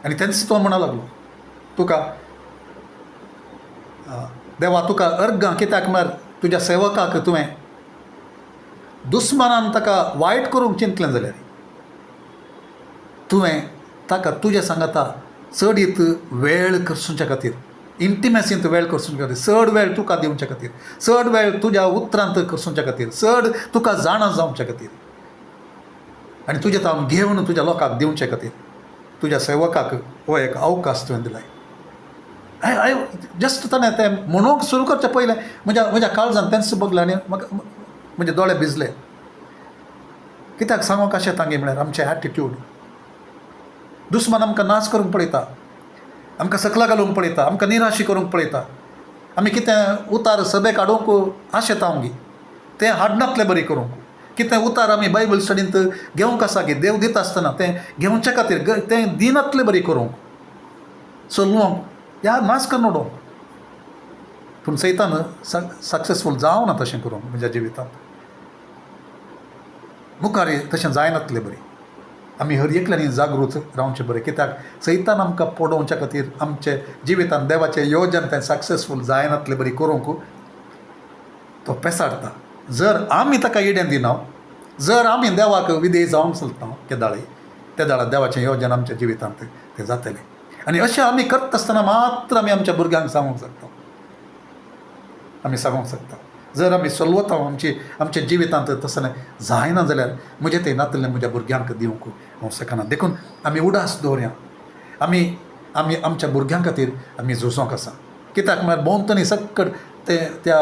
आनी तेंच तो म्हणूंक लागलो तुका देवा तुका अर्घ कित्याक म्हळ्यार तुज्या सेवकाक तुवें दुस्मानान ताका वायट करूंक चिंतलें जाल्यार तुवें ताका तुज्या सांगाता चडीत वेळ करचुच्या खातीर इंटिमेसींत वेळ करचुच्या खातीर चड वेळ तुका दिवच्या खातीर चड वेळ तुज्या उतरांत करचुच्या खातीर चड तुका जाणा जावच्या खातीर आनी तुजें तावन घेवन तुज्या लोकांक दिवचे खातीर तुज्या सेवकाक हो एक अवकाश तुवें दिलाय हांव जस्ट ताणें तें म्हणूंक सुरू करचे पयलें म्हज्या काळजांत तेंच बगलें आनी म्हाका म्हजे दोळे भिजले कित्याक सांगूंक अशें तांगे म्हळ्यार आमचें एटिट्यूड दुस्मान आमकां नाश करूंक पळयता आमकां सकला घालूंक पळयता आमकां निराशी करूंक पळयता आमी कितें उतार सभेक हाडूंक आशेता आमगे तें हाडनातले बरी करूंक कितें उतार आमी बायबल स्टडींत घेवंक आसा गे देव दिता आसतना तें घेवचे खातीर तें दिनातले बरी करूंक चलोवंक या नाश कर नोडोवंक पूण सैतान सक्सेसफूल जावना तशें करूंक म्हज्या जिवितांत मुखार तशें जायनातलें बरें आमी हर एकल्यांनी जागृत रावचें बरें कित्याक सैतान आमकां पडोवच्या खातीर आमचे जिवितांत देवाचें योजन तें सक्सेसफूल जायनातलें बरी करूंक तो पेसाडटा जर आमी ताका इडेन दिना जर आमी देवाक विधेय जावन चलता त्या दाळा देवाचें योजन आमच्या जिवितांत तें जातलें आनी अशें आमी करता आसतना मात्र आमी आमच्या भुरग्यांक सांगूंक शकता आमी सांगूंक शकता जर आमी चलवता आमच्या जिवितांत तसलें जायना जाल्यार म्हजें तें नातलें म्हज्या भुरग्यांक दिवंक हांव शकना देखून आमी उडास दवरया आमी आमच्या भुरग्यां खातीर आमी झुजोंक आसा कित्याक म्हळ्यार भोंवतणी सकट त्या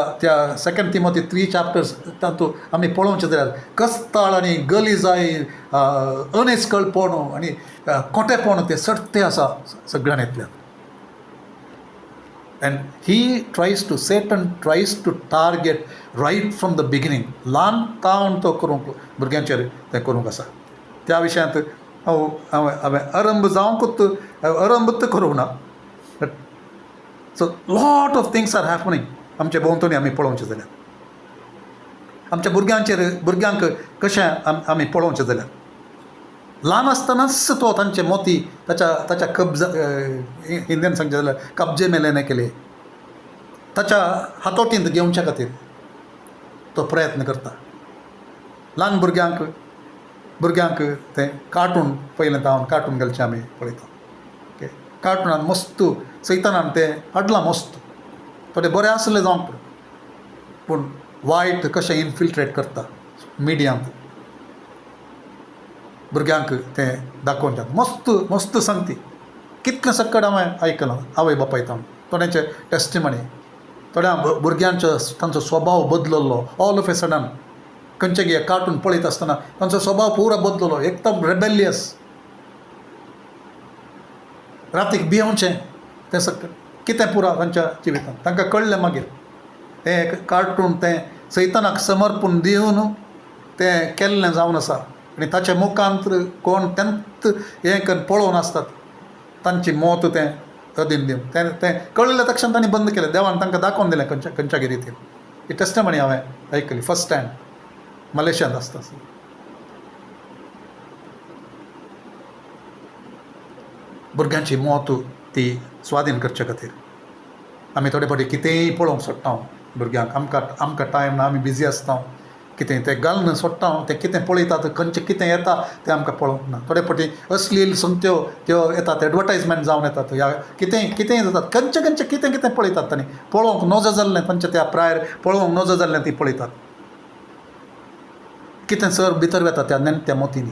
2 तिमोथी 3 चॅप्टर्स तातूंत आमी पळोवचें जाल्यार कस्ताळ आनी गलिजाय अनेस्कळपण आनी खोटेपण तें सट्टे आसा सगळ्यांतल्यान and Satan tries to target right from the beginning ल्हान तावन तो करूंक भुरग्यांचेर तें करूंक आसा त्या विशयांत हांवें अरंभूत करूंक ना so lot of things are happening आमचे भोंवतणी आमी पळोवचें जाल्यार आमच्या भुरग्यांक कशें आमी पळोवचें जाल्यार ल्हान आसतनाच तो तांचे मोती ताच्या हिंदीन सांगचें जाल्यार कब्जे मेलेने केले ताच्या हातोटींत घेवच्या खातीर तो प्रयत्न करता ल्हान भुरग्यांक तें कार्टून पयलें हांव कार्टून घालचें आमी पळयता ओके कार्टूनान मस्त सैतानान तें हाडलां मस्त थोडें बरें आसलें जावंक पूण वायट कशें इनफिल्ट्रेट करता मिडियांत भुरग्यांक तें दाखोवन मस्त सांगती कितलें सकट हांवें आयकलां आवय बापायता थोड्यांचे टेस्टिमनी थोड्या भुरग्यांचो तांचो स्वभाव बदललो ऑल ऑफ ए सडन खंयचे गे कार्टून पळयत आसतना तांचो स्वभाव पुरो बदललो एकदम रेबेलियस रातीक भियोवचें तें सकट कितें पुरो तांच्या जिवितांत तांकां कळ्ळें मागीर तें कार्टून तें सैतानाक समर्पण दिवन तें केल्लें जावन आसा आनी ताच्या मुखांत कोण तेंत हें करून पळोवन आसतात तांची मौत तें अधीन दिवन तें कळिल्ल्या तक्षण तांणी बंद केलें देवान तांकां दाखोवन दिलें खंयच्या रितीन ही टेस्टमनी हांवें आयकली फर्स्ट टायम मलेशियांत आसता भुरग्यांची मौत ती स्वाधीन करचे खातीर आमी थोडे फावटी कितेंय पळोवंक सोडटा भुरग्यांक आमकां टायम ना आमी बिजी आसता कितें तें घालून सोडटा तें कितें पळयतात खंयचें कितें येता तें आमकां पळोवंक ना थोडे फावटी अश्लील संगत्यो त्यो येतात एडवर्टायजमेंट जावन येतात या कितेंय जातात खंयचें कितें पळयतात तांणी पळोवंक नजो जाल्लें तांच्या त्या प्रायर पळोवंक नजो जाल्लें ती पळयतात कितें सर भितर वता त्या नेमत्या मोतींनी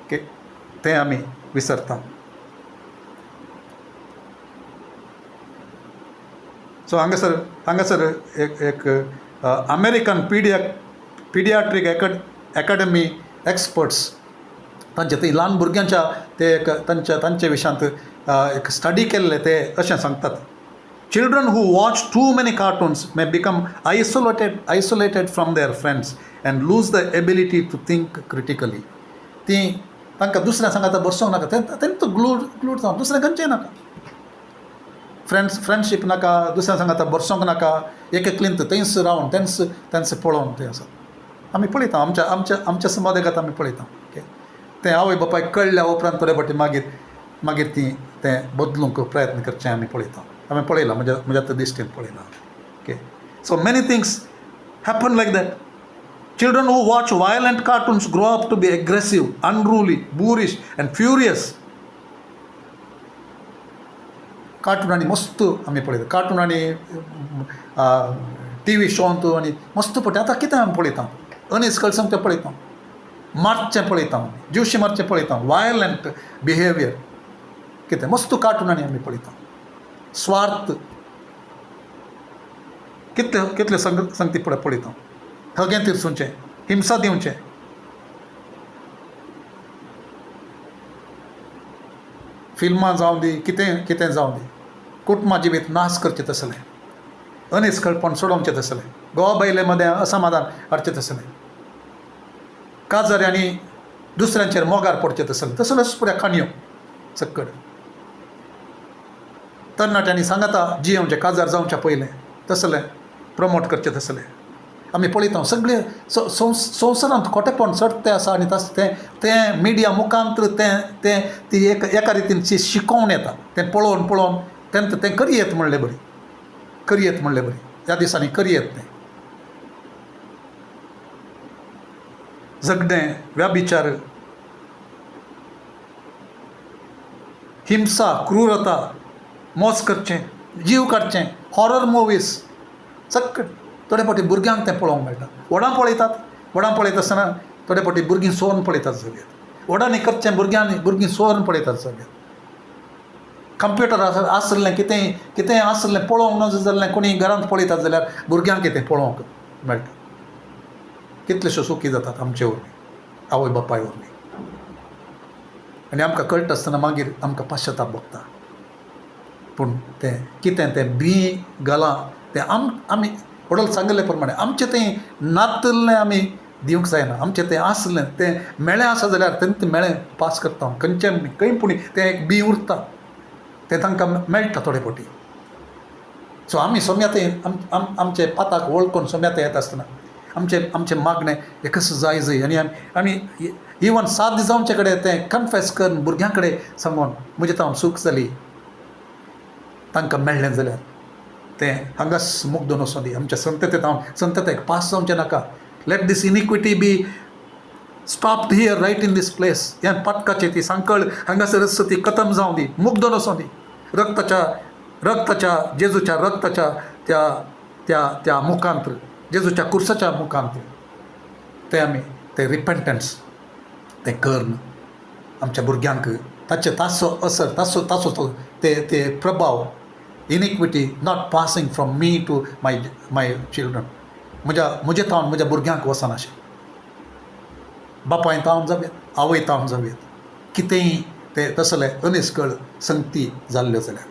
ओके तें आमी विसरता सो हांगासर एक अमेरिकन पिडियाट्रीक अकॅडमी एक्सपर्ट्स तांचे ती ल्हान भुरग्यांच्या ते एक तांचे विशयांत एक स्टडी केल्ले ते अशें सांगतात. Children who watch too many cartoons may become isolated from their friends and lose the ability to think critically. ती तांकां दुसऱ्या सांगाता बसोंक नाका, तेंच ग्लूड जावन दुसरें खंयचें नाका. फ्रेंडशीप नाका, दुसऱ्या सांगाता बसोंक नाका, एकलींत थंयच रावन तेंच पळोवन तें आसा. आमी पळयता आमच्या समाजात आमी पळयता ओके. तें आवय बापायक कळल्या उपरांत थोडे फावटी मागीर ती तें बदलूंक प्रयत्न करचें आमी पळयता. हांवें पळयलां म्हज्या दिश्टीन पळयलां okay. So many things happen like that. Children who watch violent cartoons grow up to be aggressive, unruly, boorish and furious. कार्टूनांनी मस्त आमी पळयता, कार्टूनांनी TV शोंत आनी मस्त पळयता. आतां कितें आमी पळयता, अनइस्कळसांक तें पळयता, मारचें पळयता, जीवशी मारचें पळयता, वायलंट बिहेवियर कितें मस्त कार्टूनांनी आमी पळयता. स्वार्थ कितले संगती पळयता, हगें तिरसूचें, हिंसा दिवचें. फिल्मां जावं दी, कितें जावं दी, कुटुंबा जिवीत नाश करचें तसलें, अनिस्कळपण सोडोवचें तसलें, घोवा बायले मदें असमाधान हाडचें तसलें, काजाऱ्यांनी दुसऱ्यांचेर मोगार पडचें तसल्योच पुऱ्या काणयो सक्कड. तरणाट्यांनी सांगाता जियोवचें काजार जावच्या पयलें तसलें प्रमोट करचें तसलें आमी पळयता. सगळे संवसारांत खोटेपण चडतें आसा आनी तें मिडिया मुखांत्र ती एका रितीन शिकोवन येता. तें पळोवन तें करी येत म्हणलें बरी, ह्या दिसांनी करी येत तें. झगडें, व्याभिचार, हिंसा, क्रूरता, मोस करचें, जीव काडचें, हॉरर मुवीज सक्कड थोडे फावटी भुरग्यांक तें पळोवंक मेळटा. व्हडां पळयता आसतना थोडे फावटी भुरगीं सोवन पळयतात सगळें. व्हडांनी करचें भुरगीं सोवन पळयतात सगळें. कंप्युटर आसलें कितेंय आसलें पळोवंक नज जाल्लें कोणी घरांत पळयतात जाल्यार भुरग्यांक कितें पळोवंक मेळटा. कितलेशो सुखी जातात आमचे वरवीं, आवय बापाय वरवीं. आनी आमकां कळटा आसतना मागीर आमकां पाश्चाताप भोगता. पूण तें कितें तें घालां तें आमी वडल सांगले प्रमाणे आमचें तें नातल्लें आमी दिवंक जायना. आमचें तें आसलें तें मेळ्ळें आसा जाल्यार तें मेळ्ळें पास करता. खंय पुणी तें एक उरता, तें तांकां मेळटा थोडे फावटी. सो आमी सोम्यातें आमचे पाताक वळखून सोम्यातें येता आसतना आमचें मागणें हें कसं जाय आनी आमी इवन साद जावचे कडेन तें कन्फेस करून भुरग्यां कडेन सांगून म्हजें तावन सूख जाली तांकां मेळ्ळें जाल्यार तें हांगाच मुग्धून वचूं दी. आमच्या संततेक पास जावचें नाका. Let this iniquity be stopped here right in this place. ह्या पातकाची ती सांकळ हांगासर आसा ती खतम जावं दी, मुग्धून वचूं दी. रक्ताच्या जेजूच्या रक्ताच्या त्या मुखांत्र, जेजूच्या कुर्साच्या मुखांत्र तें रिपेंटन्स तें करन आमच्या भुरग्यांक ताचो असर ताचो ते प्रभाव, iniquity not passing from me to my children. म्हजे तावन म्हज्या भुरग्यांक वचना अशें. बापाय तावन जावेत, आवय तावन जावेत, कितेंय ते तसले अनिस्कळ संगती जाल्ल्यो जाल्यार.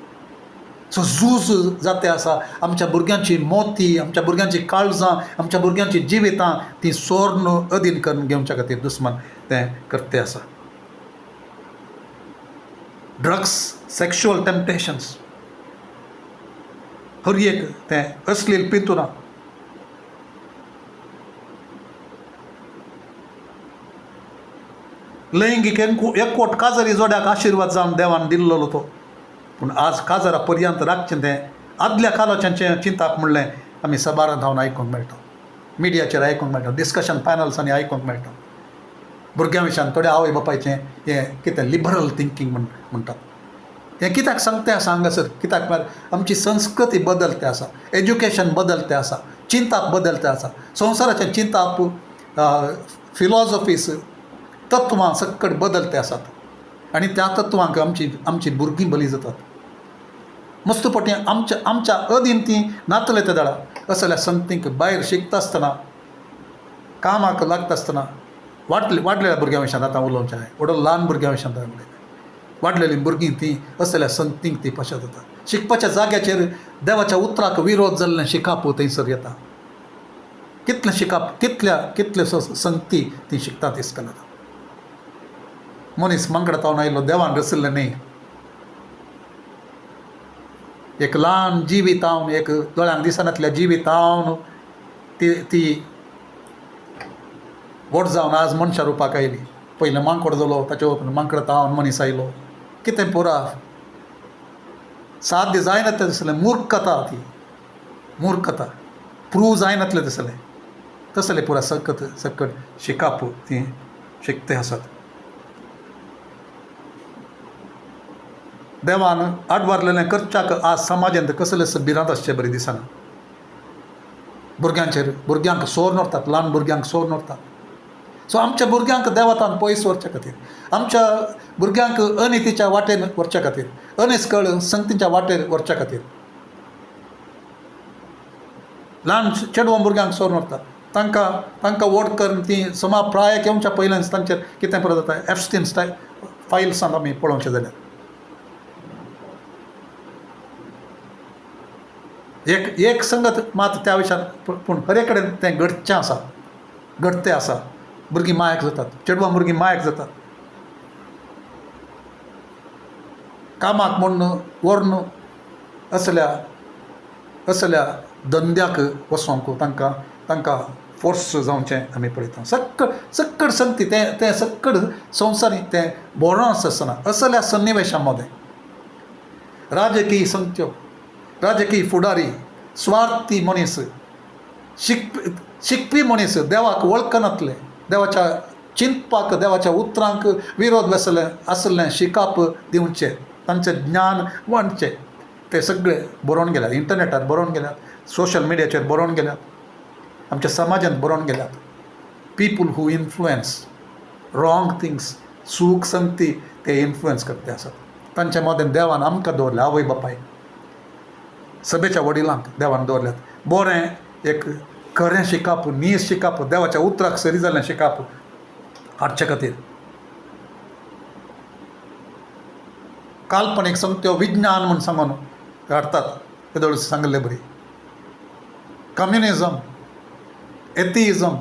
सो झूज जाते आसा. आमच्या भुरग्यांची मोती, आमच्या भुरग्यांची काळजां, आमच्या भुरग्यांची जिवितां ती सोर्ण अधीन करून घेवच्या खातीर दुस्मान तें करते आसा. ड्रग्स, सेक्शुअल टेम्पटेशन्स, हर एक तें अश्लील पितुरां, लैंगीक एकवट काजारी जोड्याक आशिर्वाद जावन देवान दिल्लो तो. पूण आज काजारा पर्यंत राखचें तें आदल्या काळाचें चिंताप म्हणलें आमी सबारांत धांवन आयकूंक मेळटा, मिडियाचेर आयकूंक मेळटा, डिस्कशन पॅनल्सांनी आयकूंक मेळटा. भुरग्यां विशयान थोड्या आवय बापायचें हें कितें लिबरल थिंकींग म्हणटात तें कित्याक सांगतें आसा हांगासर. कित्याक म्हळ्यार आमची संस्कृती बदलते आसा, एज्युकेशन बदलतें आसा, चिंताप बदलतें आसा, संवसाराचें चिंताप, फिलॉसॉफीज, तत्वां सकट बदलते आसात. आनी त्या तत्वांक आमची भुरगीं बली जातात. मस्तपटी आमच्या अदीन ती नातले ते दळा असल्या संगतींक भायर शिकता आसतना कामाक लागता आसतना वाडलेल्या भुरग्यां विशयान आतां उलोवचें हांवें व्हडलो ल्हान भुरग्यां विशयान उलयलें वाडलेलीं भुरगीं तीं असल्या संगतींक ती पश्चात जाता शिकपाच्या जाग्याचेर देवाच्या उतराक विरोध जाल्लें शिकाप थंयसर येता कितलें शिकप कितले संगती ती शिकतात इस्कन जाता मनीस मांकडा तावन आयिल्लो देवान रचिल्लें न्ही एक ल्हान जिवीत हांव एक दोळ्यांक दिसनातल्या जिवीत हांव ती व्हड जावन आज मनशा रुपाक आयली पयलें मांकड जालो ताचे उपरांत मांकडा तावन मनीस आयलो कितें पुरा साध्य जायनातलें दिसलें मूर्खता प्रूव जायनातलें दिसलें तसलें पुरा सकट शिकाप ती शिकते आसात देवान आडवारलेलें करच्याक आज समाजांत कसलें भिरांत आसचें बरें दिसना भुरग्यांक सोर नोरतात ल्हान भुरग्यांक सोर नोरतात सो आमच्या भुरग्यांक देवातान पयस व्हरचे खातीर आमच्या भुरग्यांक अनितीच्या वाटेर व्हरचे खातीर अनिश्कळ संगतीच्या वाटेर व्हरचे खातीर ल्हान चेडवां भुरग्यांक सोर नोरतात तांकां वोट करून ती समाप्रायाक येवच्या पयल्यान तांचेर कितें परत जाता एबस्टीन फायल्सान आमी पळोवचें जाल्यार एक संगत मात त्या विशयान पूण खरे कडेन तें घडतें आसा भुरगीं मायक जातात चेडवां भुरगीं मायक जातात कामाक म्हण व्हरून असल्या धंद्याक वचोंक तांकां फोर्स जावचें आमी पळयता सक्कड संगती तें सक्कड संवसारी तें बोरों आसना असल्या सन्निवेशां मदें राजकीय संगत्यो राजकीय फुडारी स्वार्थी मनीस शिकपी मनीस देवाक वळखनातले देवाच्या चिंतपाक देवाच्या उतरांक विरोध आसलें शिकाप दिवचें तांचें ज्ञान वाडचें ते सगळे बरोवन गेल्यात इंटरनेटार बरोवन गेल्यात सोशल मिडियाचेर बरोवन गेल्यात आमच्या समाजांत बरोवन गेल्यात people who influence wrong things सूख संगती ते इन्फ्लुएन्स करते आसात तांच्या मदें देवान आमकां दवरल्या आवय बापाय सभेच्या वडिलांक देवान दवरल्यात बरें एक खरें शिकाप नीस शिकाप देवाच्या उतराक सरी जाल्लें शिकाप हाडचे खातीर काल्पनीक संगत्यो विज्ञान म्हूण सांगून हाडतात तेदोळ सांगलें बरी कम्युनिजम एथिइजम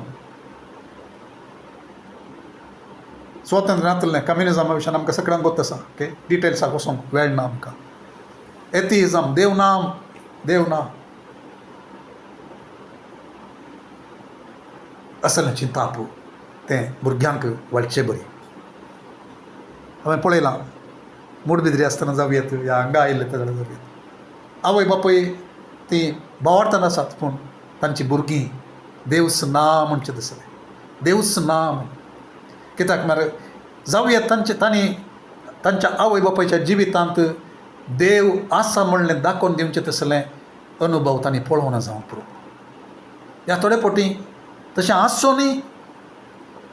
स्वातंत्र्य नातलें कम्युनिजमा विशयान आमकां सगळ्यांक गोत आसा ओके डिटेल्साक वचोंक वेळ ना आमकां एथिइजम देव ना असलें चिंताप तें भुरग्यांक वाडचें बरी हांवें पळयलां मूडबिद्री आसतना जावं येत या हांगा आयिल्ले तेन्ना जावं येत आवय बापूय ती भावार्थान आसात पूण तांची भुरगीं देवच ना म्हणचें दिसलें देवच ना म्हण कित्याक म्हळ्यार जावं येत तांच्या आवय बापायच्या जिवितांत देव आसा म्हणलें दाखोवन दिवचें तसलें अनुभव तांणी पळोवना जावं पुरो ह्या थोडे फावटी तशें आसूनय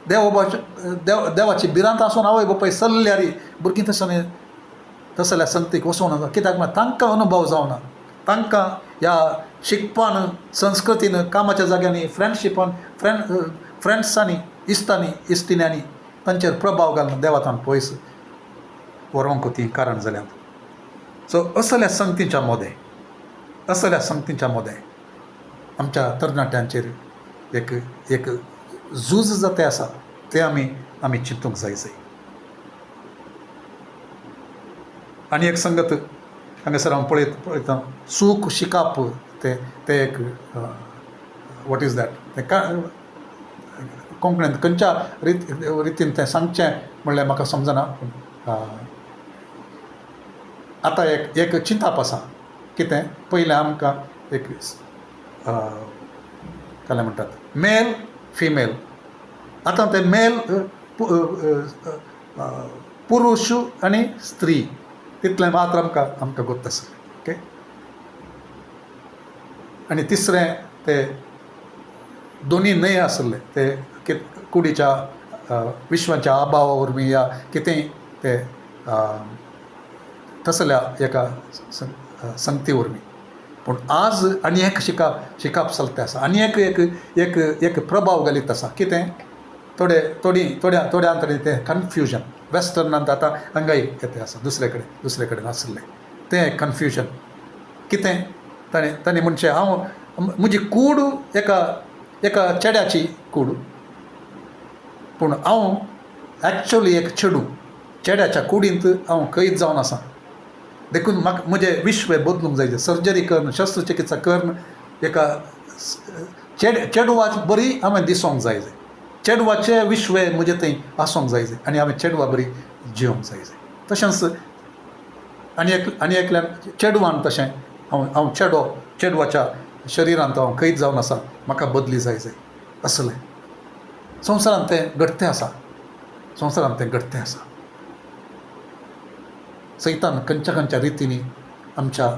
देवाची भिरांत आसून आवय बापाय सल्ल्यार भुरगीं तसल्या संगतीक वचोंक ना कित्याक म्हळ्यार तांकां अनुभव जावना तांकां ह्या शिकपान संस्कृतीन कामाच्या जाग्यांनी फ्रेंडशिपान फ्रेंड्सांनी इश्टिण्यांनी तांचेर प्रभाव घालून देवातान पयस व्हरोंक ती कारण जाल्यात सो असल्या संगतीच्या मदें आमच्या तरणाट्यांचेर एक झूज जाते आसा तें आमी चिंतूंक जाय आनी एक संगत हांगासर हांव पळयता सूख शिकाप ते एक वॉट इज दॅट तें कोंकणींत खंयच्या रितीन तें सांगचें म्हणल्यार म्हाका समजना आतां एक चिंताप आसा कितें पयलें आमकां एक काय म्हणटात मेल फिमेल आतां ते मेल पुरुश आनी स्त्री तितलें मात्र आमकां गोत आसा ओके आनी तिसरें ते दोनी न्हय आसले ते कुडीच्या विश्वाच्या अभावा वरवीं या कितेंय ते तसल्या एका संगती वरवीं पूण आज आनी एक शिकप चलता आसा आनी एक प्रभाव घालीत आसा कितें थोड्या अंतरी तें कन्फ्युजन वेस्टर्नांत आतां हांगाय येते आसा दुसरे कडेन आसलें तें कन्फ्युजन कितें ताणें म्हणचें हांव म्हजी कूड एका चेड्याची कूड पूण हांव एक्चुअली एक चेड्याच्या कुडींत हांव कैद जावन आसा देखून म्हाका म्हजें विश्व बदलूंक जाय सर्जरी करून शस्त्रचिकित्सा करून एका चेडवाच बरी हांवें दिसोंक जाय चेडवाचें विश्व म्हजें थंय आसूंक जाय आनी हांवें चेडवा बरी जिवंक जाय तशेंच आनी एकल्यान चेडवान तशें हांव चेडवाच्या शरिरांत हांव कैद जावन आसा म्हाका बदली जाय असलें संवसारांत तें घडतें आसा सैतान खंयच्या रितींनी आमच्या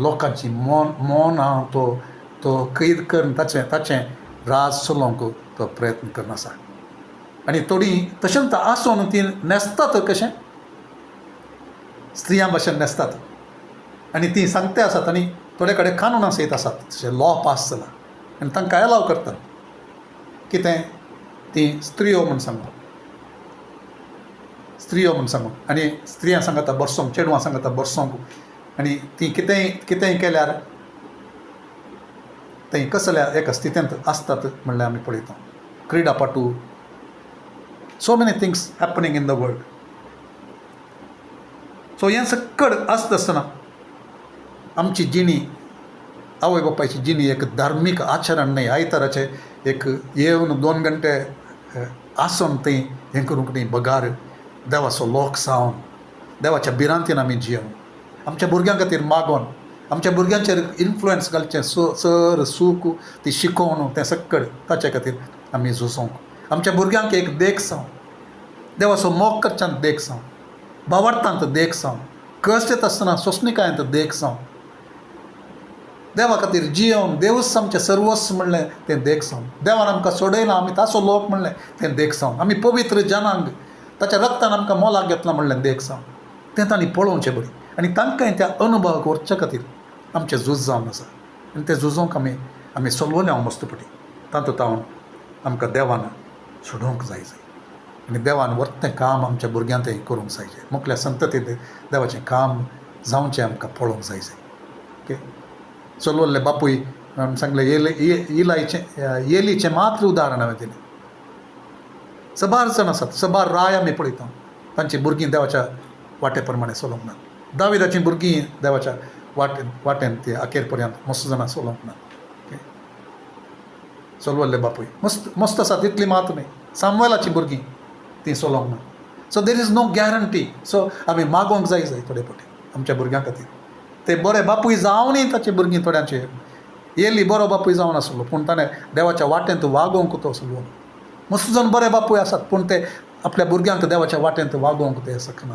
लोकांची मौन हांव तो कैद करून ताचें राज चलोवंक तो प्रयत्न करना आसा आनी थोडीं तशेंच आसून तीं न्हेसतात कशें स्त्रियां भशेन न्हेसतात आनी तीं सांगते आसात आनी थोडे कडेन कानून सयत आसात तशें लॉ पास जाला आनी तांकां एलाव करतात कितें तीं स्त्रियो म्हूण सांगून आनी स्त्रियां सांगता बरसोंक चेडवां सांगता बरसोंक आनी तीं कितेंय केल्यार थंय कसल्या एका स्थितींत आसतात म्हणल्यार आमी पळयता क्रिडापटू so many things happening in the world so हें सक्कड आसता आसतना आमची जिणी आवय बापायची जिणी एक धार्मीक आचरण न्हय आयताराचे एक येवन 2 घंटे आसून थंय हें करूंक न्ही बगार देवाचो लोक जावन देवाच्या बिरांतीन आमी जियोन आमच्या भुरग्यां खातीर मागोन आमच्या भुरग्यांचेर इन्फ्लुयन्स घालचें सर सूख ती शिकोवन तें सक्कड ताचे खातीर आमी झुजोंक आमच्या भुरग्यांक एक देख जावं देवाचो मोग करच्यांत देख जावं भावार्थांत देख जावं कश्ट येता आसतना सोंसणिकायेंत देख जावं देवा खातीर जियोन देवूच आमचें सर्वस्व म्हणलें तें देख जावं देवान आमकां सोडयलां आमी ताचो लोक म्हणलें तें देख जावं आमी पवित्र जनांक ताच्या रक्तान आमकां मोलाक घेतलां म्हणलें देख जावं तें तांणी पळोवचें बरी आनी तांकांय त्या अनुभवाक व्हरचे खातीर आमचें झूज जावन आसा आनी तें झुजोवंक आमी सोलवलें हांव मस्तपटी तातूंत आमकां देवान सोडोवंक जाय आनी देवान वर्तें काम आमच्या भुरग्यांतय करूंक जाय मुखल्या संततींत देवाचें काम जावचें आमकां पळोवंक जाय ओके चलवल्ले बापूय सांगलें येलीचें मात्र उदाहरण हांवें दिलें सबार जाण आसात सबार राय आमी पळयता तांची भुरगीं देवाच्या वाटे प्रमाणे चलोवंक ना दाविदाचीं भुरगीं देवाच्या वाटेन ती अखेर पर्यंत मस्त जाणां चलोवंक ना ओके चलवल्ले बापूय मस्त आसा तितली मात न्ही सामुएलाचीं भुरगीं तीं चलोवंक ना so there is no guarantee so आमी मागोवंक जाय थोडे फावटी आमच्या भुरग्यां खातीर ते बरे बापूय जावनय ताची भुरगीं थोड्यांचे येयली बरो बापूय जावन आसलो पूण ताणें देवाच्या वाटेंत वागोवंक तो चलोवन मस्त जाण बरे बापूय आसात पूण ते आपल्या भुरग्यांक देवाच्या वाटेंत वागोवंक ते शकना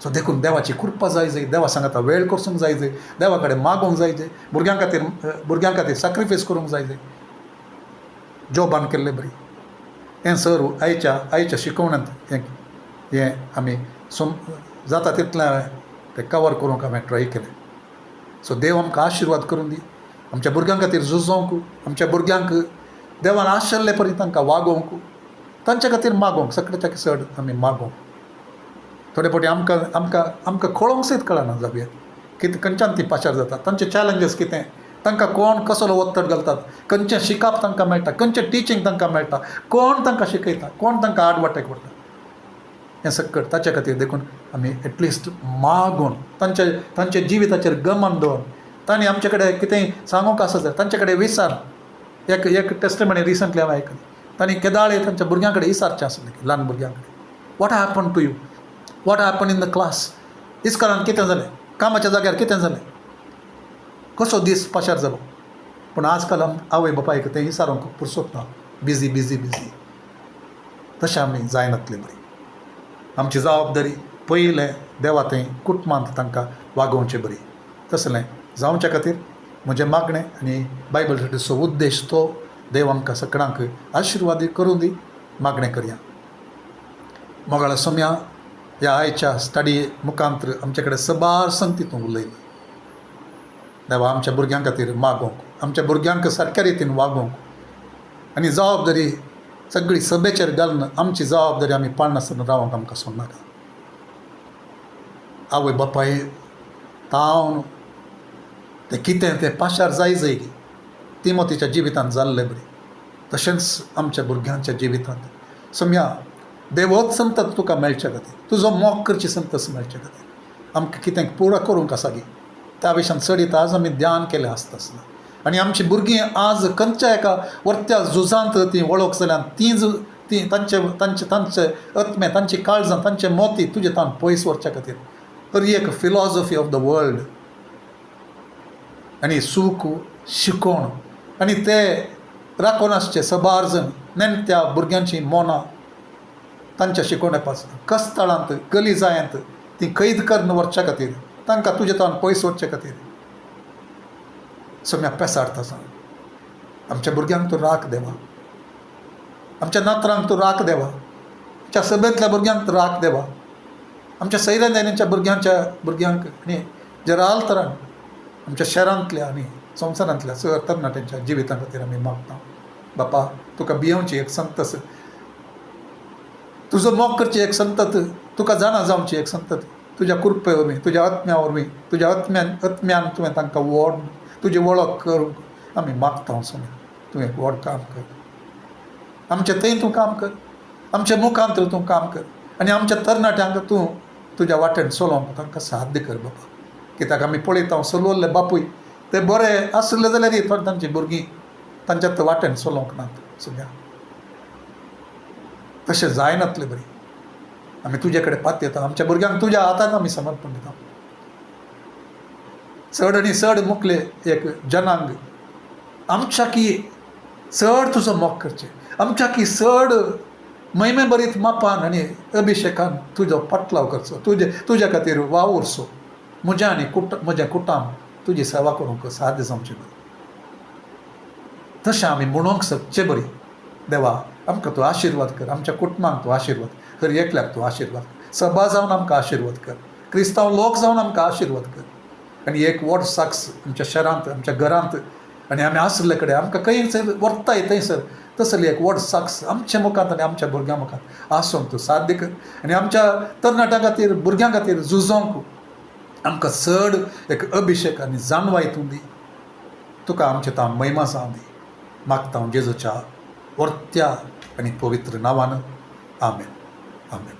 सो देखून देवाची कृपा जाय देवा सांगता वेळ करसूंक जाय देवा कडेन मागोवंक जाय भुरग्यां खातीर सॅक्रिफायस करूंक जाय जॉबान केल्लें बरी हें सर आयच्या शिकवण्यांत हें आमी जाता तितलें तें कवर करूंक हांवें ट्राय केलें सो देव आमकां आशिर्वाद करून दी आमच्या भुरग्यां खातीर झुजोवंक आमच्या भुरग्यांक देवान आशिल्ले परी तांकां वागोवंक तांचे खातीर मागोवंक सगळ्याच्या चड आमी मागोवंक थोडे फावटी आमकां कळोवंक सयत कळना जावया कितें खंयच्यान ती पाचार जाता तांचे चॅलेंजीस कितें तांकां कोण कसलो वत्तड घालतात खंयचें शिकप तांकां मेळटा खंयचें टिचींग तांकां मेळटा कोण तांकां शिकयता कोण तांकां आडवाटेक व्हरता हें सकट ताचे खातीर देखून आमी एटलिस्ट मागून तांचे जिविताचेर गमन दवरून तांणी आमचे कडेन कितेंय सांगूंक आसा जाल्यार तांचे कडेन विचार एक टेस्टमनी रिसंटली हांवें आयकली तांणी केदाळे तांच्या भुरग्यां कडेन विचारचें आसलें ल्हान भुरग्यां कडेन what happen to you what happen in the class इस्कॉलान कितें जालें कामाच्या जाग्यार कितें जालें कसो दीस पाशार जालो पूण आजकाल आवय बापायक तें विचारूंक पुरसोत ना बिजी तशें आमी जायनातलें बरी आमची जबाबदारी पयलें देवा थंय कुटुंबांत तांकां वागोवचें बरी तसलें जावचे खातीर म्हजें मागणें आनी बायबल स्टडीचो उद्देश तो देव आमकां सगळ्यांक आशिर्वाद करून दी मागणें करया मोगाळ सोम्या ह्या आयच्या स्टडी मुखांतर आमचे कडेन सबार संगतींतून उलयलें देवा आमच्या भुरग्यां खातीर मागोवंक, आमच्या भुरग्यांक सारक्या रितीन वागोवंक आनी जबाबदारी सगळी सभेचेर घालून आमची जबाबदारी आमी पाळनासतना रावंक आमकां सोडनाका. आवय बापाय तावन तें कितें तें पाशार जाय तिमोथीच्या जिवितांत जाल्लें बरें, तशेंच आमच्या भुरग्यांच्या जिवितांत सम्या देवोच संतत तुका मेळचे खातीर, तुजो मोग करची संतस मेळचे खातीर आमकां कितें पुरो करूंक आसा गे त्या विशयान चडीत आज आमी ध्यान केलें आसतना आनी आमची भुरगीं आज खंयच्या एका वर्त्या झुजांत ती वळख जाल्यार ती तांचे आत्मे, तांची काळजां, तांचे मोती तुजे तान पयस व्हरच्या खातीर तरी एक फिलॉसॉफी ऑफ द वर्ल्ड आनी सूख शिकोवण आनी ते राखून आसचे सबार जण नेमत्या भुरग्यांची मोनां तांच्या शिकोवणे पासून कस्ताळांत गलिजायांत ती कैद करून व्हरच्या खातीर तांकां तुजे तान पयस व्हरचे खातीर सम्या पेसाडता सांग. आमच्या भुरग्यांक तूं राख देवा, आमच्या नातरांक तूं राख देवा, आमच्या सभेंतल्या भुरग्यांक तूं राख देवा, आमच्या सैरांच्या भुरग्यांक आनी जराल तरान आमच्या शहरांतल्या आनी संवसारांतल्या सर तरणाट्यांच्या जिवितां खातीर आमी मागता. बापा तुका भियोवची एक संतत, तुजो मोग करची एक संतत, तुका जाणा जावची एक संतत तुज्या कृपे वरवीं, तुज्या आत्म्या वरवीं, तुज्या आत्म्यान तुवें तांकां व्हड तुजी वळख करूंक आमी मागता. सुने तूं एक व्हड काम कर, आमच्या थंय तूं काम कर, आमच्या मुखांत तूं काम कर आनी आमच्या तरणाट्यांक तूं तुज्या वाटेन चलोवंक तांकां साध्य कर बाबा. कित्याक आमी पळयता चलवल्ले बापूय ते बरे आसले जाल्यार तांची भुरगीं तांच्या वाटेन चलोवंक नात सगळ्या तशें जायनातलें बरी. आमी तुजे कडेन पात येता, आमच्या भुरग्यांक तुज्या हातांत आमी समर्पण दिता. चड आनी चड मुखले एक जनांग आमच्या की चड तुजो मोग करचें, आमच्या की चड महिमे बरीत मापान आनी अभिशेकान तुजो पाटलाव करचो, तुज्या खातीर वावुरचो, म्हज्या आनी म्हजें कुटाम तुजी सेवा करूंक साध्य जावचें बरें. तशें आमी म्हणूंक शकचें बरी. देवा आमकां तूं आशिर्वाद कर, आमच्या कुटुंबांक तूं आशिर्वाद, हर एकल्याक तूं आशिर्वाद कर, सभा जावन आमकां आशिर्वाद कर, क्रिस्तांव लोक जावन आमकां आशिर्वाद कर आनी एक व्हड साक्ष आमच्या शहरांत, आमच्या घरांत आनी आमी आसले कडेन आमकां खंय व्हरताय थंयसर तसली एक व्हड साक्ष आमच्या मुखांत आनी आमच्या भुरग्यां मुखांत आसूंक तूं साध्य कर आनी आमच्या तरणाट्यां खातीर भुरग्यां खातीर झुजोवंक आमकां चड एक अभिशेक आनी जाणवाय तूं दी. तुका आमचे तां महिमा जावं दी मागता हांव जेजूच्या वर्त्या आनी पवित्र नांवान. आमेन. आमेन.